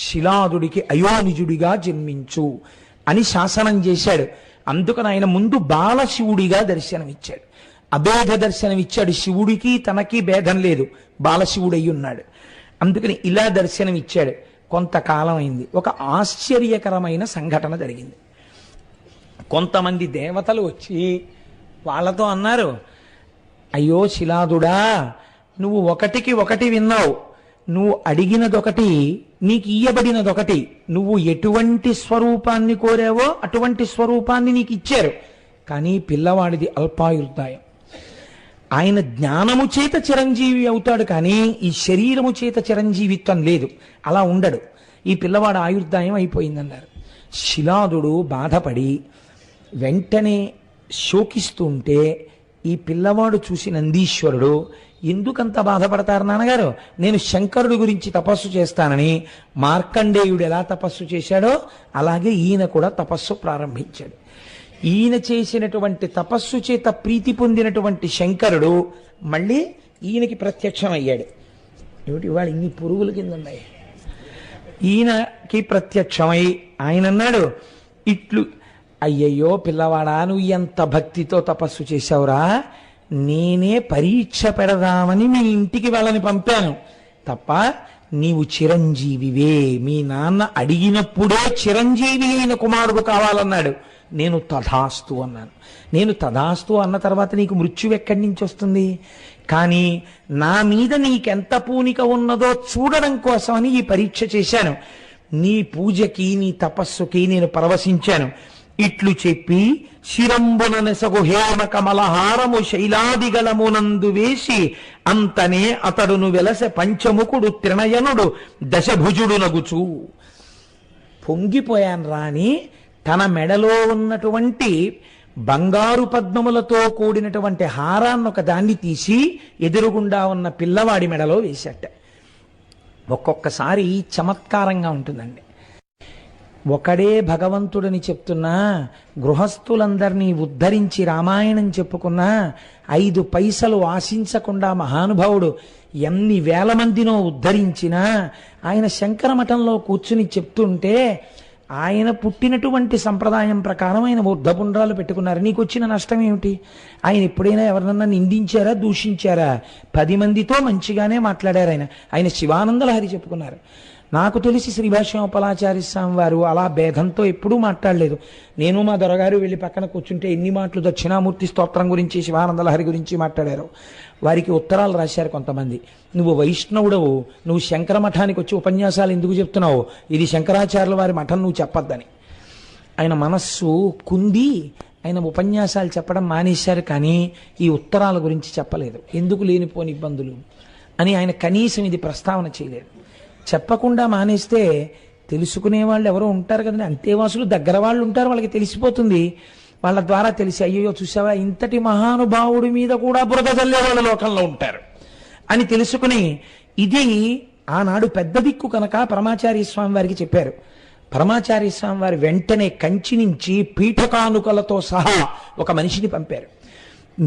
శిలాదుడికి అయోనిజుడిగా జన్మించు అని శాసనం చేశాడు. అందుకని ఆయన ముందు బాలశివుడిగా దర్శనమిచ్చాడు, అభేద దర్శనమిచ్చాడు. శివుడికి తనకి భేదం లేదు, బాలశివుడై ఉన్నాడు. అందుకని ఇలా దర్శనమిచ్చాడు. కొంతకాలం అయింది. ఒక ఆశ్చర్యకరమైన సంఘటన జరిగింది. కొంతమంది దేవతలు వచ్చి వాళ్ళతో అన్నారు, అయ్యో శిలాదుడా, నువ్వు 1కి 1 విన్నావు, నువ్వు అడిగినదొకటి నీకు ఇయ్యబడినదొకటి. నువ్వు ఎటువంటి స్వరూపాన్ని కోరావో అటువంటి స్వరూపాన్ని నీకు ఇచ్చారు. కానీ పిల్లవాడిది అల్పాయుర్దాయం. ఆయన జ్ఞానము చేత చిరంజీవి అవుతాడు, కానీ ఈ శరీరము చేత చిరంజీవిత్వం లేదు, అలా ఉండడు. ఈ పిల్లవాడు ఆయుర్దాయం అయిపోయిందన్నారు. శిలాదుడు బాధపడి వెంటనే శోకిస్తుంటే ఈ పిల్లవాడు చూసి నందీశ్వరుడు, ఎందుకంత బాధపడతారు నాన్నగారు? నేను శంకరుడి గురించి తపస్సు చేస్తానని మార్కండేయుడు ఎలా తపస్సు చేశాడో అలాగే ఈయన కూడా తపస్సు ప్రారంభించాడు. ఈయన చేసినటువంటి తపస్సు చేత ప్రీతి పొందినటువంటి శంకరుడు మళ్ళీ ఈయనకి ప్రత్యక్షమయ్యాడు. ఏమిటి ఇవాళ ఇన్ని పురుగుల కింద ఉన్నాయి? ఈయనకి ప్రత్యక్షమై ఆయన అన్నాడు, ఇట్లు అయ్యయ్యో పిల్లవాడా, నువ్వు ఎంత భక్తితో తపస్సు చేశావురా, నేనే పరీక్ష పెడదామని మీ ఇంటికి వాళ్ళని పంపాను తప్ప నీవు చిరంజీవివే. మీ నాన్న అడిగినప్పుడే చిరంజీవి అయిన కుమారుడు కావాలన్నాడు. నేను తథాస్తు అన్నాను. నేను తథాస్తు అన్న తర్వాత నీకు మృత్యువు ఎక్కడి నుంచి వస్తుంది? కానీ నా మీద నీకెంత పూనిక ఉన్నదో చూడడం కోసమని ఈ పరీక్ష చేశాను. నీ పూజకి నీ తపస్సుకి నేను పరవశించాను. ఇట్లు చెప్పి శిరంబున నెసగు హేమ కమలహారము శైలాదిగళమునందు వేసి అంతనే అతడును వెలసె పంచముకుడు త్రినయనుడు దశభుజుడు నగుచు. పొంగిపోయాను రాని తన మెడలో ఉన్నటువంటి బంగారు పద్మములతో కూడినటువంటి హారాన్ని ఒక దాన్ని తీసి ఎదురుగుండా ఉన్న పిల్లవాడి మెడలో వేశాట. ఒక్కొక్కసారి చమత్కారంగా ఉంటుందండి. ఒకడే భగవంతుడని చెప్తున్నా, గృహస్థులందరినీ ఉద్ధరించి రామాయణం చెప్పుకున్నా, 5 పైసలు ఆశించకుండా మహానుభావుడు ఎన్ని వేల మందినో ఉద్ధరించినా ఆయన శంకర మఠంలో కూర్చుని చెప్తుంటే, ఆయన పుట్టినటువంటి సంప్రదాయం ప్రకారం ఆయన బుద్ధపుండ్రాలు పెట్టుకున్నారు. నీకు వచ్చిన నష్టం ఏమిటి? ఆయన ఎప్పుడైనా ఎవరినన్నా నిందించారా, దూషించారా? 10 మందితో మంచిగానే మాట్లాడారు. ఆయన శివానంద లహరి చెప్పుకున్నారు. నాకు తెలిసి శ్రీభాష్యోపలాచార్య స్వామి వారు అలా భేదంతో ఎప్పుడూ మాట్లాడలేదు. నేను మా దొరగారు వెళ్ళి పక్కన కూర్చుంటే ఎన్ని మాటలు దక్షిణామూర్తి స్తోత్రం గురించి, శివానంద లహరి గురించి మాట్లాడారు. వారికి ఉత్తరాలు రాశారు కొంతమంది. నువ్వు వైష్ణవుడవు, నువ్వు శంకర మఠానికి వచ్చి ఉపన్యాసాలు ఎందుకు చెప్తున్నావు? ఇది శంకరాచార్యుల వారి మఠం, నువ్వు చెప్పొద్దని. ఆయన మనస్సు కుంది ఆయన ఉపన్యాసాలు చెప్పడం మానేశారు, కానీ ఈ ఉత్తరాల గురించి చెప్పలేదు. ఎందుకు లేనిపోని ఇబ్బందులు అని ఆయన కనీసం ఇది ప్రస్తావన చేయలేదు. చెప్పకుండా మానేస్తే తెలుసుకునే వాళ్ళు ఎవరో ఉంటారు కదండి, అంతేవాసులు దగ్గర వాళ్ళు ఉంటారు, వాళ్ళకి తెలిసిపోతుంది. వాళ్ళ ద్వారా తెలిసి, అయ్యో చూసావా ఇంతటి మహానుభావుడి మీద కూడా బురద చల్లే వాళ్ళ లోకంలో ఉంటారు అని తెలుసుకుని, ఇది ఆనాడు పెద్ద దిక్కు కనుక పరమాచార్య స్వామి వారికి చెప్పారు. పరమాచార్య స్వామి వారు వెంటనే కంచి నుంచి పీఠకానుకలతో సహా ఒక మనిషిని పంపారు.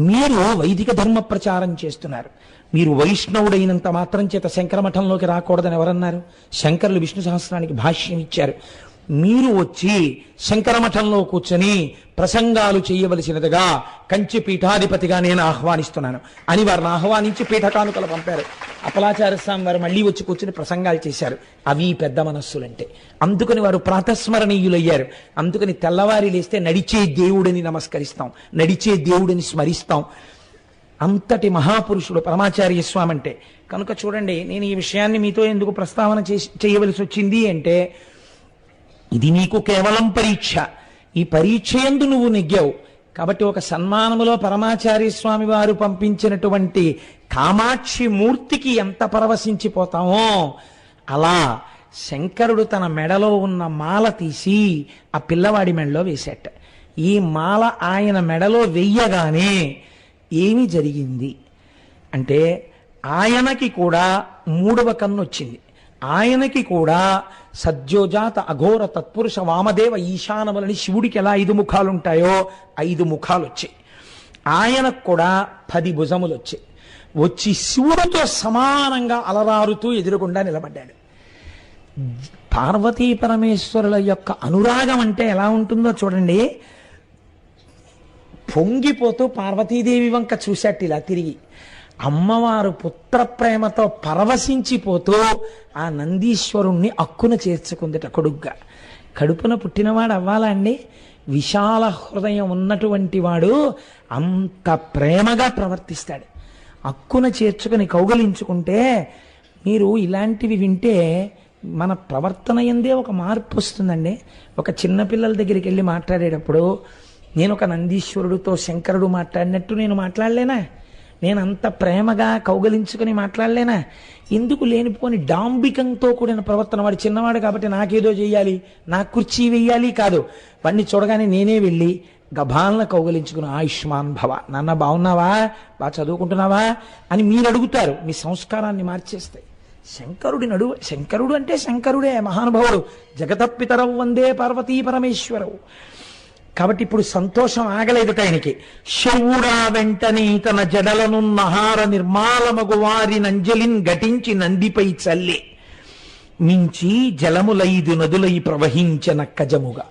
మీరు వైదిక ధర్మ ప్రచారం చేస్తున్నారు, మీరు వైష్ణవుడైనంత మాత్రం చేత శంకర మఠంలోకి రాకూడదని ఎవరన్నారు? శంకరులు విష్ణు సహస్రానికి భాష్యం ఇచ్చారు. మీరు వచ్చి శంకర మఠంలో కూర్చొని ప్రసంగాలు చేయవలసినదిగా కంచి పీఠాధిపతిగా నేను ఆహ్వానిస్తున్నాను అని వారిని ఆహ్వానించి పీఠకానుకలు పంపారు. అప్పలాచార్య స్వామి వారు మళ్ళీ వచ్చి కూర్చుని ప్రసంగాలు చేశారు. అవి పెద్ద మనస్సులంటే. అందుకని వారు ప్రాతస్మరణీయులయ్యారు. అందుకని తెల్లవారి లేస్తే నడిచే దేవుడిని నమస్కరిస్తాం, నడిచే దేవుడిని స్మరిస్తాం. అంతటి మహాపురుషుడు పరమాచార్య స్వామి అంటే. కనుక చూడండి, నేను ఈ విషయాన్ని మీతో ఎందుకు ప్రస్తావన చేయవలసి వచ్చింది అంటే, ఇది నీకు కేవలం పరీక్ష. ఈ పరీక్ష యందు నువ్వు నెగ్గావు కాబట్టి ఒక సన్మానములో పరమాచార్య స్వామి వారు పంపించినటువంటి కామాక్షి మూర్తికి ఎంత పరవశించిపోతామో, అలా శంకరుడు తన మెడలో ఉన్న మాల తీసి ఆ పిల్లవాడి మెడలో వేసేట. ఈ మాల ఆయన మెడలో వెయ్యగానే ఏమి జరిగింది అంటే, ఆయనకి కూడా 3వ కన్ను వచ్చింది. ఆయనకి కూడా సద్యోజాత అఘోర తత్పురుష వామదేవ ఈశానములని శివుడికి ఎలా 5 ముఖాలు ఉంటాయో 5 ముఖాలు వచ్చాయి. ఆయనకు కూడా 10 భుజములు వచ్చాయి. వచ్చి శివుడితో సమానంగా అలరారుతూ ఎదురుగుండా నిలబడ్డాడు. పార్వతీ పరమేశ్వరుల యొక్క అనురాగం అంటే ఎలా ఉంటుందో చూడండి. పొంగిపోతూ పార్వతీదేవి వంక చూశాట్ ఇలా తిరిగి. అమ్మవారు పుత్ర ప్రేమతో పరవశించిపోతూ ఆ నందీశ్వరుణ్ణి అక్కున చేర్చుకుందిట కొడుగ్గా. కడుపున పుట్టినవాడు అవ్వాలా అండి? విశాల హృదయం ఉన్నటువంటి వాడు అంత ప్రేమగా ప్రవర్తిస్తాడు. అక్కున చేర్చుకుని కౌగలించుకుంటే, మీరు ఇలాంటివి వింటే మన ప్రవర్తన ఎందే ఒక మార్పు వస్తుందండి. ఒక చిన్నపిల్లల దగ్గరికి వెళ్ళి మాట్లాడేటప్పుడు, నేను ఒక నందీశ్వరుడితో శంకరుడు మాట్లాడినట్టు నేను మాట్లాడలేనా? నేను అంత ప్రేమగా కౌగలించుకుని మాట్లాడలేనా? ఎందుకు లేనిపోని డాంబికంతో కూడిన ప్రవర్తన? వాడు చిన్నవాడు కాబట్టి నాకేదో చెయ్యాలి, నాకు కుర్చీ వెయ్యాలి కాదు. వాడిని చూడగానే నేనే వెళ్ళి గభాలను కౌగలించుకుని, ఆయుష్మాన్ భవ, నాన్న బాగున్నావా, బాగా చదువుకుంటున్నావా అని మీరు అడుగుతారు. మీ సంస్కారాన్ని మార్చేస్తాయి. శంకరుడు అంటే శంకరుడే, మహానుభావుడు. జగతపితరవు వందే పార్వతీ పరమేశ్వరవు. కాబట్టి ఇప్పుడు సంతోషం ఆగలేదు ఆయనకి. శివుడా వెంటనే తన జడలనున్నహార నిర్మాలమగు వారి నంజలిన్ ఘటించి నందిపై చల్లి మించి జలములైదు నదులై ప్రవహించిన కజముగా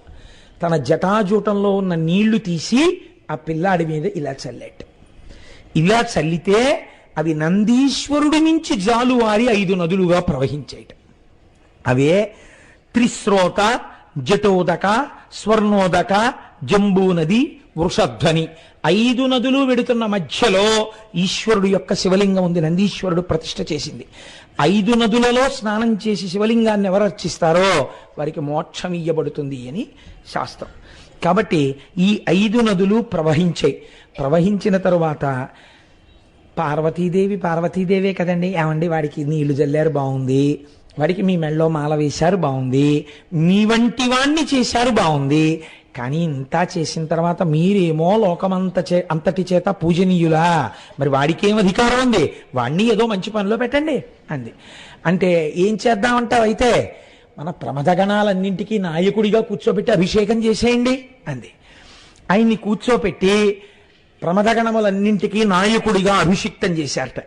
తన జటాజూటంలో ఉన్న నీళ్లు తీసి ఆ పిల్లాడి మీద ఇలా చల్లేట. ఇలా చల్లితే అవి నందీశ్వరుడి నుంచి జాలువారి 5 నదులుగా ప్రవహించేట. అవే త్రిశ్రోత, జటోదక, స్వర్ణోదక, జంబూ నది, వృషధ్వని 5 నదులు వెడుతున్న మధ్యలో ఈశ్వరుడు యొక్క శివలింగం ఉంది. నందీశ్వరుడు ప్రతిష్ఠ చేసింది. 5 నదులలో స్నానం చేసి శివలింగాన్ని ఎవరు అర్చిస్తారో వారికి మోక్షం ఇయ్యబడుతుంది అని శాస్త్రం. కాబట్టి ఈ 5 నదులు ప్రవహించిన తరువాత పార్వతీదేవే కదండి, ఏమండి వాడికి నీళ్లు చల్లారు బాగుంది, వాడికి మీ మెళ్ళలో మాల వేశారు బాగుంది, మీ వంటి వాణ్ణి చేశారు బాగుంది, కానీ ఇంత చేసిన తర్వాత మీరేమో అంతటి చేత పూజనీయులా, మరి వాడికేం అధికారం ఉంది, వాణ్ణి ఏదో మంచి పనిలో పెట్టండి అంది. అంటే ఏం చేద్దామంటావు, అయితే మన ప్రమథగణాలన్నింటికీ నాయకుడిగా కూర్చోబెట్టి అభిషేకం చేసేయండి అంది. ఆయన్ని కూర్చోపెట్టి ప్రమథగణములన్నింటికీ నాయకుడిగా అభిషిక్తం చేశారట.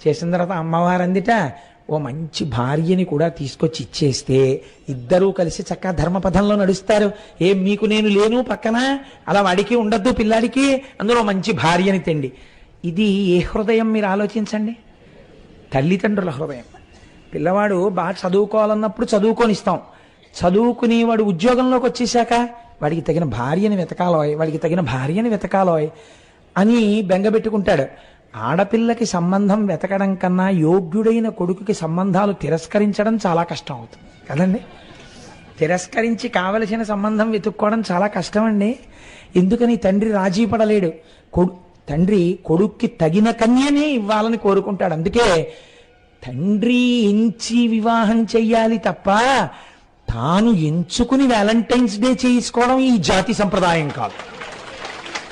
చేసిన తర్వాత అమ్మవారు అందిట, ఓ మంచి భార్యని కూడా తీసుకొచ్చి ఇచ్చేస్తే ఇద్దరూ కలిసి చక్కగా ధర్మపథంలో నడుస్తారు. ఏం మీకు నేను లేను పక్కన, అలా వాడికి ఉండద్దు పిల్లాడికి, అందులో మంచి భార్యని తెండి. ఇది ఏ హృదయం మీరు ఆలోచించండి, తల్లిదండ్రుల హృదయం. పిల్లవాడు బాగా చదువుకోవాలన్నప్పుడు చదువుకొనిస్తాం, చదువుకునేవాడు ఉద్యోగంలోకి వచ్చేసాక వాడికి తగిన భార్యని వెతకాలోయ్ అని బెంగబెట్టుకుంటాడు. ఆడపిల్లకి సంబంధం వెతకడం కన్నా యోగ్యుడైన కొడుకుకి సంబంధాలు తిరస్కరించడం చాలా కష్టం అవుతుంది కదండి. తిరస్కరించి కావలసిన సంబంధం వెతుక్కోవడం చాలా కష్టం అండి. ఎందుకని తండ్రి రాజీ పడలేడు. తండ్రి కొడుక్కి తగిన కన్యనే ఇవ్వాలని కోరుకుంటాడు. అందుకే తండ్రి ఎంచి వివాహం చెయ్యాలి తప్ప తాను ఎంచుకుని వ్యాలంటైన్స్ డే చేసుకోవడం ఈ జాతి సంప్రదాయం కాదు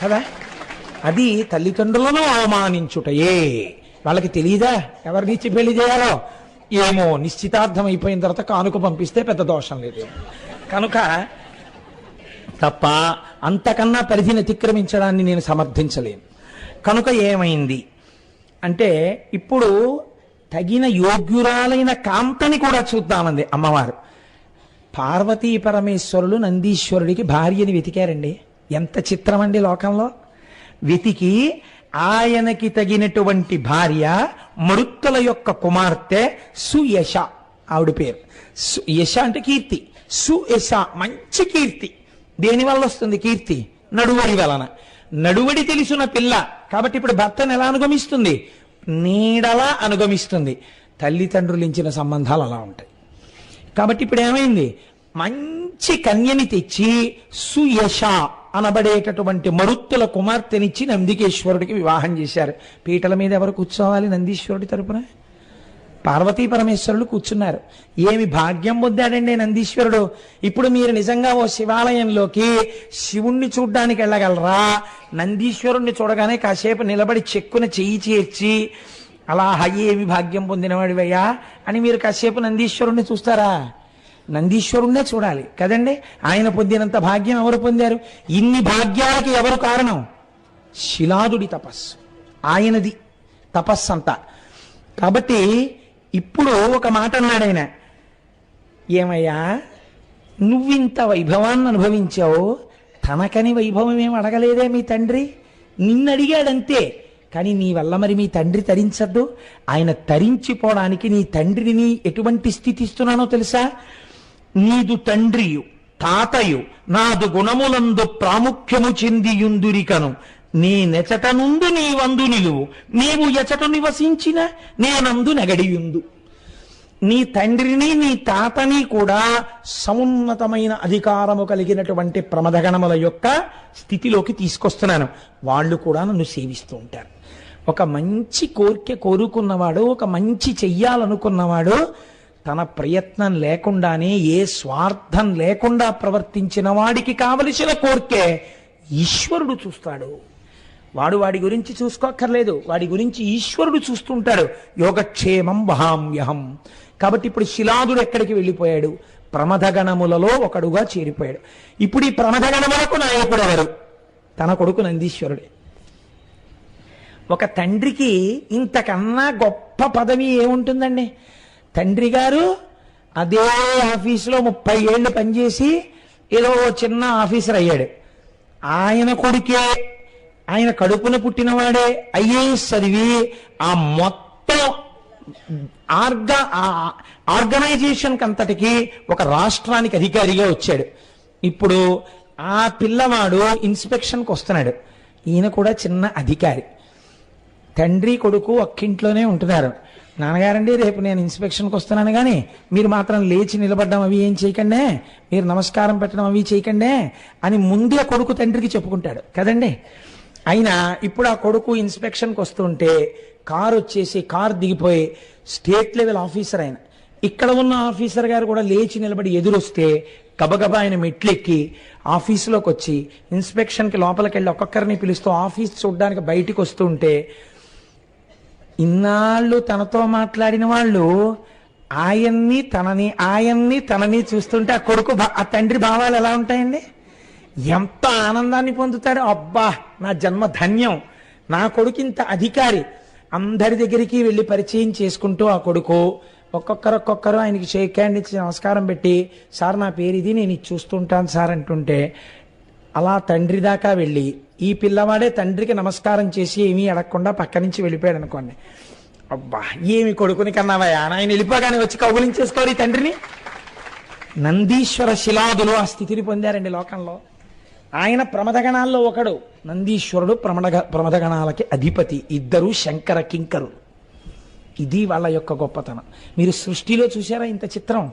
కదా. అది తల్లిదండ్రులను అవమానించుటయే. వాళ్ళకి తెలియదా ఎవరినిచ్చి పెళ్లి చేయాలో? ఏమో, నిశ్చితార్థం అయిపోయిన తర్వాత కానుక పంపిస్తే పెద్ద దోషం లేదు కనుక తప్ప అంతకన్నా పరిధిని అతిక్రమించడాన్ని నేను సమర్థించలేను. కనుక ఏమైంది అంటే, ఇప్పుడు తగిన యోగ్యురాలైన కాంతని కూడా చూద్దామంది అమ్మవారు. పార్వతీ పరమేశ్వరులు నందీశ్వరుడికి భార్యని వెతికారండి. ఎంత చిత్రం అండి లోకంలో. వెతికి ఆయనకి తగినటువంటి భార్య మరుత్తుల యొక్క కుమార్తె సుయశ, ఆవిడ పేరు యశ అంటే కీర్తి. సుయశ మంచి కీర్తి. దేనివల్ల వస్తుంది కీర్తి? నడువడి వలన. నడువడి తెలిసిన పిల్ల కాబట్టి ఇప్పుడు భర్తను ఎలా అనుగమిస్తుంది? నీడలా అనుగమిస్తుంది. తల్లిదండ్రులు ఇచ్చిన సంబంధాలు అలా ఉంటాయి. కాబట్టి ఇప్పుడు ఏమైంది? మంచి కన్యని తెచ్చి సుయశ అనబడేటటువంటి మరుత్తుల కుమార్తెనిచ్చి నందికేశ్వరుడికి వివాహం చేశారు. పీటల మీద ఎవరు కూర్చోవాలి నందీశ్వరుడి తరపున? పార్వతీ పరమేశ్వరులు కూర్చున్నారు. ఏమి భాగ్యం పొందాడండి నందీశ్వరుడు. ఇప్పుడు మీరు నిజంగా ఓ శివాలయంలోకి శివుణ్ణి చూడ్డానికి వెళ్ళగలరా? నందీశ్వరుణ్ణి చూడగానే కాసేపు నిలబడి చెక్కున చెయ్యి చేర్చి అలా ఏమి భాగ్యం పొందినవాడివయ్యా అని మీరు కాసేపు నందీశ్వరుణ్ణి చూస్తారా? నందీశ్వరుణ్ణే చూడాలి కదండి. ఆయన పొందినంత భాగ్యం ఎవరు పొందారు? ఇన్ని భాగ్యాలకి ఎవరు కారణం? శిలాదుడి తపస్సు. ఆయనది తపస్సు అంతా. కాబట్టి ఇప్పుడు ఒక మాట అన్నాడు ఆయన, ఏమయ్యా నువ్వింత వైభవాన్ని అనుభవించావు, తనకని వైభవం ఏం అడగలేదే మీ తండ్రి? నిన్ను అడిగాడంతే. కానీ నీ వల్ల మరి మీ తండ్రి తరించద్దు. ఆయన తరించిపోవడానికి నీ తండ్రిని ఎటువంటి స్థితి ఇస్తున్నానో తెలుసా? నీదు తండ్రియు తాతయు నాదు గుణములందు ప్రాముఖ్యము చెందియుందురికను నేనెచట నుండు నీవందు నిలువు, నీవు ఎచట నివసించిన నేనందు నెగడియుందు. నీ తండ్రిని నీ తాతని కూడా సమున్నతమైన అధికారము కలిగినటువంటి ప్రమథగణముల యొక్క స్థితిలోకి తీసుకొస్తున్నాను. వాళ్ళు కూడా నన్ను సేవిస్తూ ఉంటారు. ఒక మంచి కోరిక కోరుకున్నవాడు, ఒక మంచి చెయ్యాలనుకున్నవాడు తన ప్రయత్నం లేకుండానే ఏ స్వార్థం లేకుండా ప్రవర్తించిన వాడికి కావలసిన కోరికే ఈశ్వరుడు చూస్తాడు. వాడి గురించి చూసుకోక్కర్లేదు, వాడి గురించి ఈశ్వరుడు చూస్తుంటాడు. యోగక్షేమం వహామ్యహం. కాబట్టి ఇప్పుడు శిలాదుడు ఎక్కడికి వెళ్ళిపోయాడు? ప్రమథగణములలో ఒకడుగా చేరిపోయాడు. ఇప్పుడు ఈ ప్రమథగణములకు నాయకుడు ఎవరు? తన కొడుకు నందీశ్వరుడే. ఒక తండ్రికి ఇంతకన్నా గొప్ప పదవి ఏముంటుందండి? తండ్రి గారు అదే ఆఫీసులో 30 ఏళ్ళు పనిచేసి ఏదో చిన్న ఆఫీసర్ అయ్యాడు. ఆయన కొడుకే, ఆయన కడుపున పుట్టినవాడే ఐఏఎస్ చదివి ఆ మొత్తం ఆర్గనైజేషన్ అంతటికి ఒక రాష్ట్రానికి అధికారిగా వచ్చాడు. ఇప్పుడు ఆ పిల్లవాడు ఇన్స్పెక్షన్కి వస్తున్నాడు. ఈయన కూడా చిన్న అధికారి. తండ్రి కొడుకు ఒక్కింట్లోనే ఉంటున్నారు. నాన్నగారండి రేపు నేను ఇన్స్పెక్షన్కి వస్తున్నాను, కానీ మీరు మాత్రం లేచి నిలబడ్డం అవి ఏం చేయకండే, మీరు నమస్కారం పెట్టడం అవి చేయకండే అని ముందే కొడుకు తండ్రికి చెప్పుకుంటాడు కదండి. అయినా ఇప్పుడు ఆ కొడుకు ఇన్స్పెక్షన్కి వస్తుంటే కారు వచ్చేసి కారు దిగిపోయి స్టేట్ లెవెల్ ఆఫీసర్ ఆయన, ఇక్కడ ఉన్న ఆఫీసర్ గారు కూడా లేచి నిలబడి ఎదురొస్తే గబగబా ఆయన మెట్లెక్కి ఆఫీసులోకి వచ్చి ఇన్స్పెక్షన్కి లోపలికి వెళ్ళి ఒక్కొక్కరిని పిలుస్తూ ఆఫీస్ చూడడానికి బయటికి వస్తూ ఉంటే ఇన్నాళ్ళు తనతో మాట్లాడిన వాళ్ళు ఆయన్ని తనని చూస్తుంటే ఆ కొడుకు ఆ తండ్రి భావాలు ఎలా ఉంటాయండి? ఎంత ఆనందాన్ని పొందుతాడు. అబ్బా నా జన్మ ధన్యం, నా కొడుకు ఇంత అధికారి. అందరి దగ్గరికి వెళ్ళి పరిచయం చేసుకుంటూ ఆ కొడుకు ఒక్కొక్కరు ఆయనకి షేక్ హ్యాండ్ ఇచ్చి నమస్కారం పెట్టి, సార్ నా పేరు ఇది, నేను ఇది చూస్తుంటాను సార్ అంటుంటే అలా తండ్రి దాకా వెళ్ళి ఈ పిల్లవాడే తండ్రికి నమస్కారం చేసి ఏమీ అడగకుండా పక్క నుంచి వెళ్ళిపోయాడు అనుకోండి. అబ్బా ఏమి కొడుకుని కన్నావయ్యా, ఆయన వెళ్ళిపోగానే వచ్చి కౌగులించేసుకోరు ఈ తండ్రిని. నందీశ్వర శిలాదులు ఆ స్థితిని పొందారండి లోకంలో. ఆయన ప్రమదగణాల్లో ఒకడు, నందీశ్వరుడు ప్రమదగణాలకి అధిపతి. ఇద్దరు శంకర కింకరు. ఇది వాళ్ళ యొక్క గొప్పతనం. మీరు సృష్టిలో చూసారా ఇంత చిత్రం?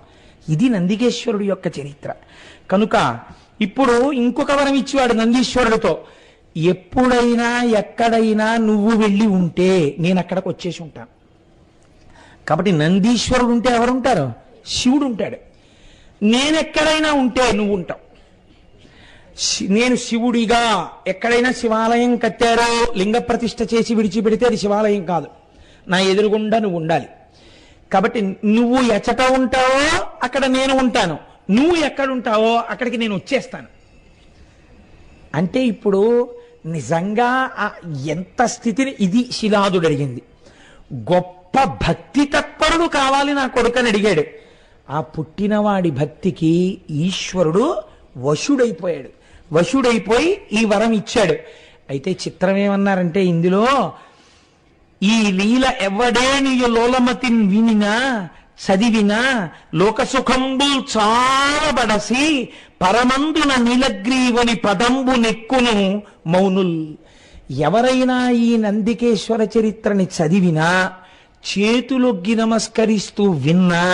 ఇది నందికేశ్వరుడు యొక్క చరిత్ర. కనుక ఇప్పుడు ఇంకొక వరం ఇచ్చేవాడు నందీశ్వరుడితో, ఎప్పుడైనా ఎక్కడైనా నువ్వు వెళ్ళి ఉంటే నేను అక్కడికి వచ్చేసి ఉంటాను. కాబట్టి నందీశ్వరుడు ఉంటే ఎవరుంటారు? శివుడు ఉంటాడు. నేను ఎక్కడైనా ఉంటే నువ్వు ఉంటావు. నేను శివుడిగా ఎక్కడైనా శివాలయం కట్టారో లింగ ప్రతిష్ఠ చేసి విడిచిపెడితే అది శివాలయం కాదు, నా ఎదురుగుండా నువ్వు ఉండాలి. కాబట్టి నువ్వు ఎచ్చట ఉంటావో అక్కడ నేను ఉంటాను, నువ్వు ఎక్కడుంటావో అక్కడికి నేను వచ్చేస్తాను. అంటే ఇప్పుడు నిజంగా ఎంత స్థితిని ఇది శిలాదుడు అడిగింది. గొప్ప భక్తి తత్పరుడు కావాలి నా కొడుకని అడిగాడు. ఆ పుట్టినవాడి భక్తికి ఈశ్వరుడు వశుడైపోయాడు. వశుడైపోయి ఈ వరం ఇచ్చాడు. అయితే చిత్రం ఏమన్నారంటే ఇందులో, ఈ లీల ఎవడేనియు లోలమతిన్ వినినా చదివినా లోకసుఖంబు చాలబడసి పరమందున నీలగ్రీవని పదంబు నెక్కును మౌనుల్. ఎవరైనా ఈ నందికేశ్వర చరిత్రని చదివినా, చేతులొగ్గి నమస్కరిస్తూ విన్నా,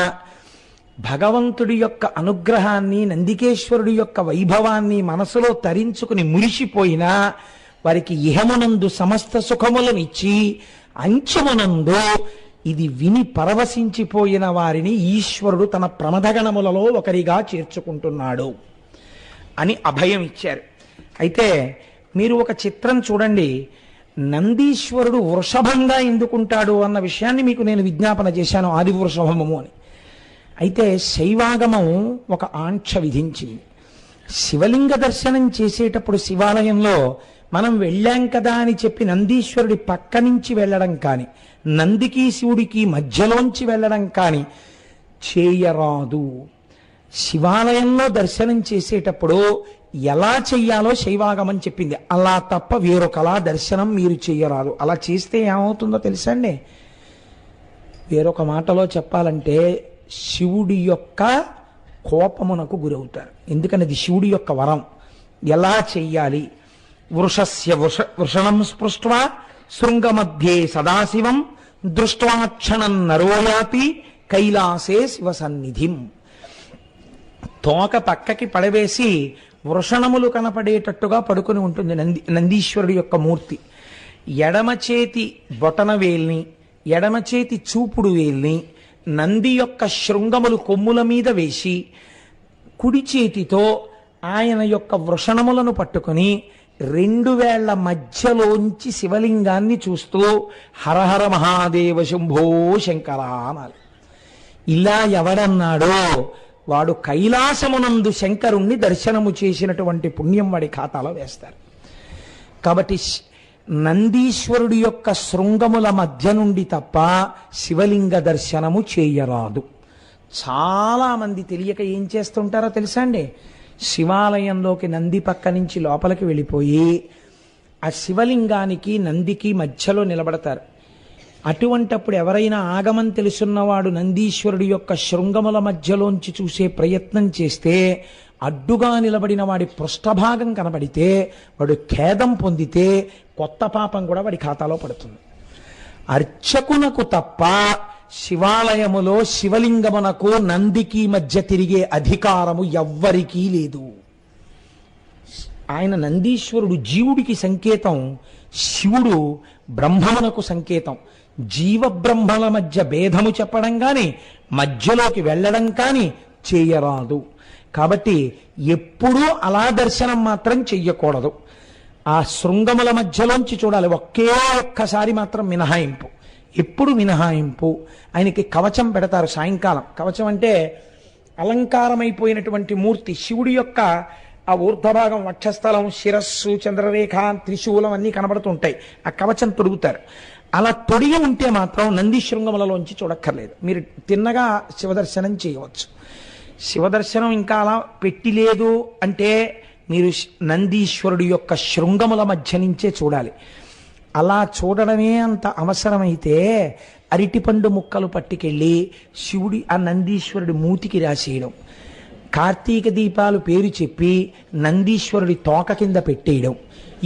భగవంతుడి యొక్క అనుగ్రహాన్ని, నందికేశ్వరుడి యొక్క వైభవాన్ని మనసులో తరించుకుని మురిసిపోయినా వారికి ఇహమునందు సమస్త సుఖములనిచ్చి అంచమునందు ఇది విని పరవశించిపోయిన వారిని ఈశ్వరుడు తన ప్రమదగణములలో ఒకరిగా చేర్చుకుంటున్నాడు అని అభయం ఇచ్చారు. అయితే మీరు ఒక చిత్రం చూడండి, నందీశ్వరుడు వృషభంగా ఎందుకుంటాడు అన్న విషయాన్ని మీకు నేను విజ్ఞాపన చేశాను, ఆది వృషభము అని. అయితే శైవాగమం ఒక ఆంక్ష విధించింది. శివలింగ దర్శనం చేసేటప్పుడు శివాలయంలో మనం వెళ్ళాం కదా అని చెప్పి నందీశ్వరుడి పక్క నుంచి వెళ్ళడం కానీ, నందికి శివుడికి మధ్యలోంచి వెళ్ళడం కానీ చేయరాదు. శివాలయంలో దర్శనం చేసేటప్పుడు ఎలా చెయ్యాలో శైవాగమం చెప్పింది. అలా తప్ప వేరొకలా దర్శనం మీరు చెయ్యరాదు. అలా చేస్తే ఏమవుతుందో తెలుసా అండి? వేరొక మాటలో చెప్పాలంటే శివుడి యొక్క కోపమునకు గురవుతారు. ఎందుకని అది శివుడి యొక్క వరం. ఎలా చెయ్యాలి? వృషస్య వృషణం స్పృష్ట్వా శృంగమధ్యే సదాశివం దృష్ట్వాక్షణం నరోయాతి కైలాసే శివసన్నిధిం. తోక పక్కకి పడవేసి వృషణములు కనపడేటట్టుగా పడుకుని ఉంటుంది నందీశ్వరుడి యొక్క మూర్తి. ఎడమ చేతి బొటన వేల్ని, ఎడమ చేతి చూపుడు వేల్ని నంది యొక్క శృంగములు కొమ్ముల మీద వేసి, కుడి చేతితో ఆయన యొక్క వృషణములను పట్టుకుని 2 వేళ్ల మధ్యలోంచి శివలింగాన్ని చూస్తూ హరహర మహాదేవ శంభో శంకర అనాలి. ఇలా ఎవడన్నాడో వాడు కైలాసమునందు శంకరుణ్ణి దర్శనము చేసినటువంటి పుణ్యం వాడి ఖాతాలో వేస్తారు. కాబట్టి నందీశ్వరుడి యొక్క శృంగముల మధ్య నుండి తప్ప శివలింగ దర్శనము చేయరాదు. చాలామంది తెలియక ఏం చేస్తుంటారో తెలుసా అండి? శివాలయంలోకి నంది పక్క నుంచి లోపలికి వెళ్ళిపోయి ఆ శివలింగానికి నందికి మధ్యలో నిలబడతారు. అటువంటప్పుడు ఎవరైనా ఆగమం తెలుసున్నవాడు నందీశ్వరుడి యొక్క శృంగముల మధ్యలోంచి చూసే ప్రయత్నం చేస్తే అడ్డుగా నిలబడిన వాడి పృష్ఠభాగం కనబడితే వాడు ఖేదం పొందితే కొత్త పాపం కూడా వాడి ఖాతాలో పడుతుంది. అర్చకునకు తప్ప శివాలయములో శివలింగమునకు నందికి మధ్య తిరిగే అధికారము ఎవ్వరికీ లేదు. ఆయన నందీశ్వరుడు జీవుడికి సంకేతం, శివుడు బ్రహ్మమునకు సంకేతం. జీవబ్రహ్మల మధ్య భేదము చెప్పడం కానీ మధ్యలోకి వెళ్ళడం కానీ చేయరాదు. కాబట్టి ఎప్పుడూ అలా దర్శనం మాత్రం చెయ్యకూడదు. ఆ శృంగముల మధ్యలోంచి చూడాలి. ఒక్కసారి మాత్రం మినహాయింపు, ఎప్పుడు మినహాయింపు. ఆయనకి కవచం పెడతారు సాయంకాలం. కవచం అంటే అలంకారమైపోయినటువంటి మూర్తి, శివుడి యొక్క ఆ ఊర్ధ్వభాగం, వక్షస్థలం, శిరస్సు, చంద్రరేఖ, త్రిశూలం అన్నీ కనబడుతుంటాయి. ఆ కవచం తొడుగుతారు. అలా తొడిగి ఉంటే మాత్రం నంది శృంగములలోంచి చూడక్కర్లేదు. మీరు తిన్నగా శివదర్శనం చేయవచ్చు. శివదర్శనం ఇంకా అలా పెట్టిలేదు అంటే మీరు నందీశ్వరుడి యొక్క శృంగముల మధ్య నుంచే చూడాలి. అలా చూడడమే అంత అవసరమైతే అరటిపండు ముక్కలు పట్టుకెళ్ళి శివుడి ఆ నందీశ్వరుడి మూతికి రాసేయడం, కార్తీక దీపాలు పేరు చెప్పి నందీశ్వరుడి తోక కింద పెట్టేయడం,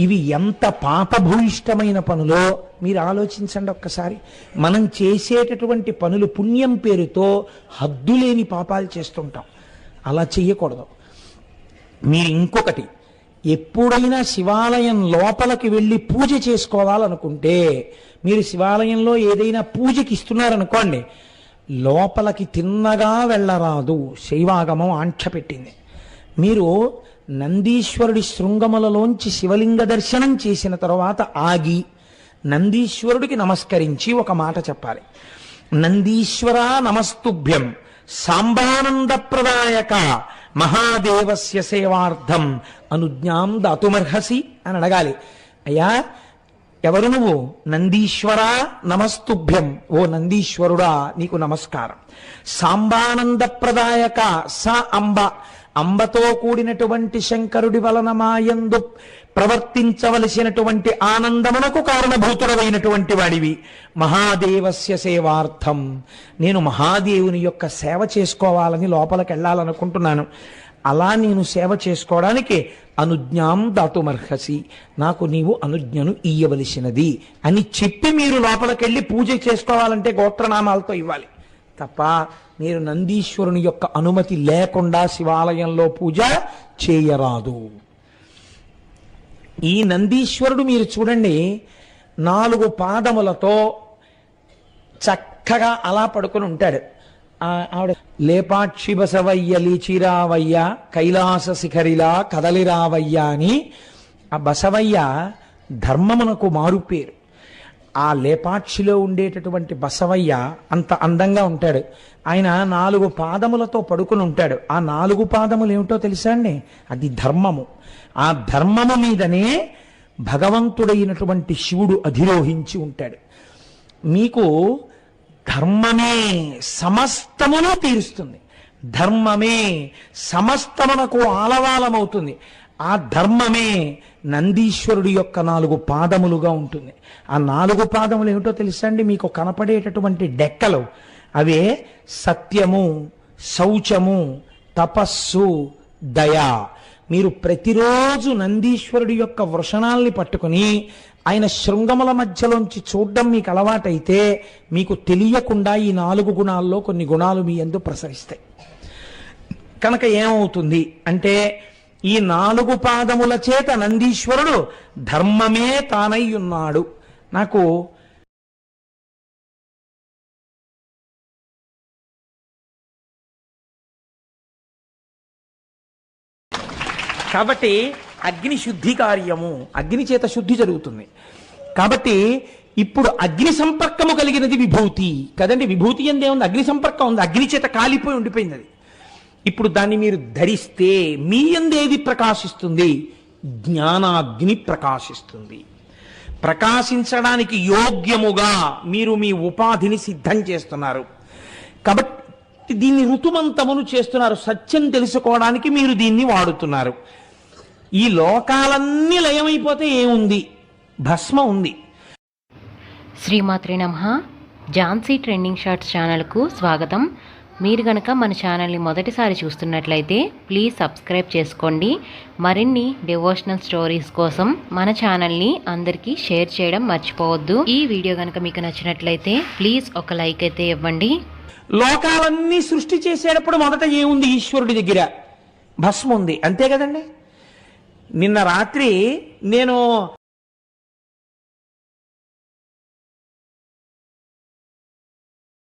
ఇవి ఎంత పాపభూయిష్టమైన పనులో మీరు ఆలోచించండి ఒక్కసారి. మనం చేసేటటువంటి పనులు పుణ్యం పేరుతో హద్దులేని పాపాలు చేస్తుంటాం. అలా చెయ్యకూడదు. మీరు ఇంకొకటి, ఎప్పుడైనా శివాలయం లోపలికి వెళ్ళి పూజ చేసుకోవాలనుకుంటే, మీరు శివాలయంలో ఏదైనా పూజకి ఇస్తున్నారనుకోండి, లోపలికి తిన్నగా వెళ్ళరాదు. శైవాగమం ఆంక్ష పెట్టింది. మీరు నందీశ్వరుడి శృంగములలోంచి శివలింగ దర్శనం చేసిన తరువాత ఆగి నందీశ్వరుడికి నమస్కరించి ఒక మాట చెప్పాలి. నందీశ్వర నమస్తుభ్యం సాంబానందప్రదాయక మహాదేవస్య సేవార్థం అనుజ్ఞాం దాతుమర్హసి అని అడగాలి. అయ్యా, ఎవరు నువ్వు? నందీశ్వర నమస్తుభ్యం, ఓ నందీశ్వరుడా నీకు నమస్కారం. సాంబానందప్రదాయక, స అంబ, అంబతో కూడినటువంటి శంకరుడి వలన మాయందు ప్రవర్తించవలసినటువంటి ఆనందమునకు కారణభూతుడమైనటువంటి వాడివి. మహాదేవస్య సేవార్థం, నేను మహాదేవుని యొక్క సేవ చేసుకోవాలని లోపలికి వెళ్ళాలనుకుంటున్నాను. అలా నేను సేవ చేసుకోవడానికి అనుజ్ఞాం దాతుమర్హసి, నాకు నీవు అనుజ్ఞను ఇయ్యవలసినది అని చెప్పి మీరు లోపలికెళ్ళి పూజ చేసుకోవాలంటే గోత్రనామాలతో ఇవ్వాలి తప్ప మీరు నందీశ్వరుని యొక్క అనుమతి లేకుండా శివాలయంలో పూజ చేయరాదు. ఈ నందీశ్వరుడు మీరు చూడండి, 4 పాదములతో చక్కగా అలా పడుకొని ఉంటాడు. ఆవిడ లేపాక్షి బసవయ్య లీచిరావయ్య కైలాస శిఖరిలా కదలిరావయ్య అని ఆ బసవయ్య ధర్మమునకు మారుపేరు. ఆ లేపాక్షిలో ఉండేటటువంటి బసవయ్య అంత అందంగా ఉంటాడు. ఆయన 4 పాదములతో పడుకుని ఉంటాడు. ఆ 4 పాదములు ఏమిటో తెలుసా అండి? అది ధర్మము. ఆ ధర్మము మీదనే భగవంతుడైనటువంటి శివుడు అధిరోహించి ఉంటాడు. మీకు ధర్మమే సమస్తమును తీరుస్తుంది. ధర్మమే సమస్తమునకు ఆలవాలమవుతుంది. ఆ ధర్మమే నందీశ్వరుడి యొక్క 4 పాదములుగా ఉంటుంది. ఆ 4 పాదములు ఏమిటో తెలుసా అండి? మీకు కనపడేటటువంటి డెక్కలు అవే సత్యము, శౌచము, తపస్సు, దయ. మీరు ప్రతిరోజు నందీశ్వరుడి యొక్క వృషణాల్ని పట్టుకుని ఆయన శృంగముల మధ్యలోంచి చూడడం మీకు అలవాటైతే మీకు తెలియకుండా ఈ 4 గుణాల్లో కొన్ని గుణాలు మీ యందు ప్రసరిస్తాయి. కనుక ఏమవుతుంది అంటే ఈ 4 పాదముల చేత నందీశ్వరుడు ధర్మమే తానై ఉన్నాడు. నాకు కాబట్టి అగ్ని శుద్ధి కార్యము, అగ్ని చేత శుద్ధి జరుగుతుంది. కాబట్టి ఇప్పుడు అగ్ని సంపర్కము కలిగినది విభూతి కదండి. విభూతి ఎందే ఉంది, అగ్ని సంపర్కం ఉంది, అగ్ని చేత కాలిపోయి ఉండిపోయింది అది. ఇప్పుడు దాన్ని మీరు ధరిస్తే మీ యందేది ప్రకాశిస్తుంది? జ్ఞానాగ్ని ప్రకాశిస్తుంది. ప్రకాశించడానికి యోగ్యముగా మీరు మీ ఉపాధిని సిద్ధం చేస్తున్నారు. కాబట్టి దీన్ని ఋతుమంతమును చేస్తున్నారు. సత్యం తెలుసుకోవడానికి మీరు దీన్ని వాడుతున్నారు. ఈ లోకాలన్నీ లయమైపోతే ఏముంది? భస్మ ఉంది.
శ్రీమాత్రే నమః. ఝాన్సీ ట్రెండింగ్ షార్ట్స్ ఛానల్కు స్వాగతం. మీరు గనక మన ఛానల్ని మొదటిసారి చూస్తున్నట్లయితే ప్లీజ్ సబ్స్క్రైబ్ చేసుకోండి. మరిన్ని డివోషనల్ స్టోరీస్ కోసం మన ఛానల్ని అందరికీ షేర్ చేయడం మర్చిపోవద్దు. ఈ వీడియో కనుక మీకు నచ్చినట్లయితే ప్లీజ్ ఒక లైక్ అయితే ఇవ్వండి.
లోకాలన్నీ సృష్టి చేసేటప్పుడు మొదట ఏముంది? ఈశ్వరుడి దగ్గర భస్మం ఉంది, అంతే కదండి. నిన్న రాత్రి నేను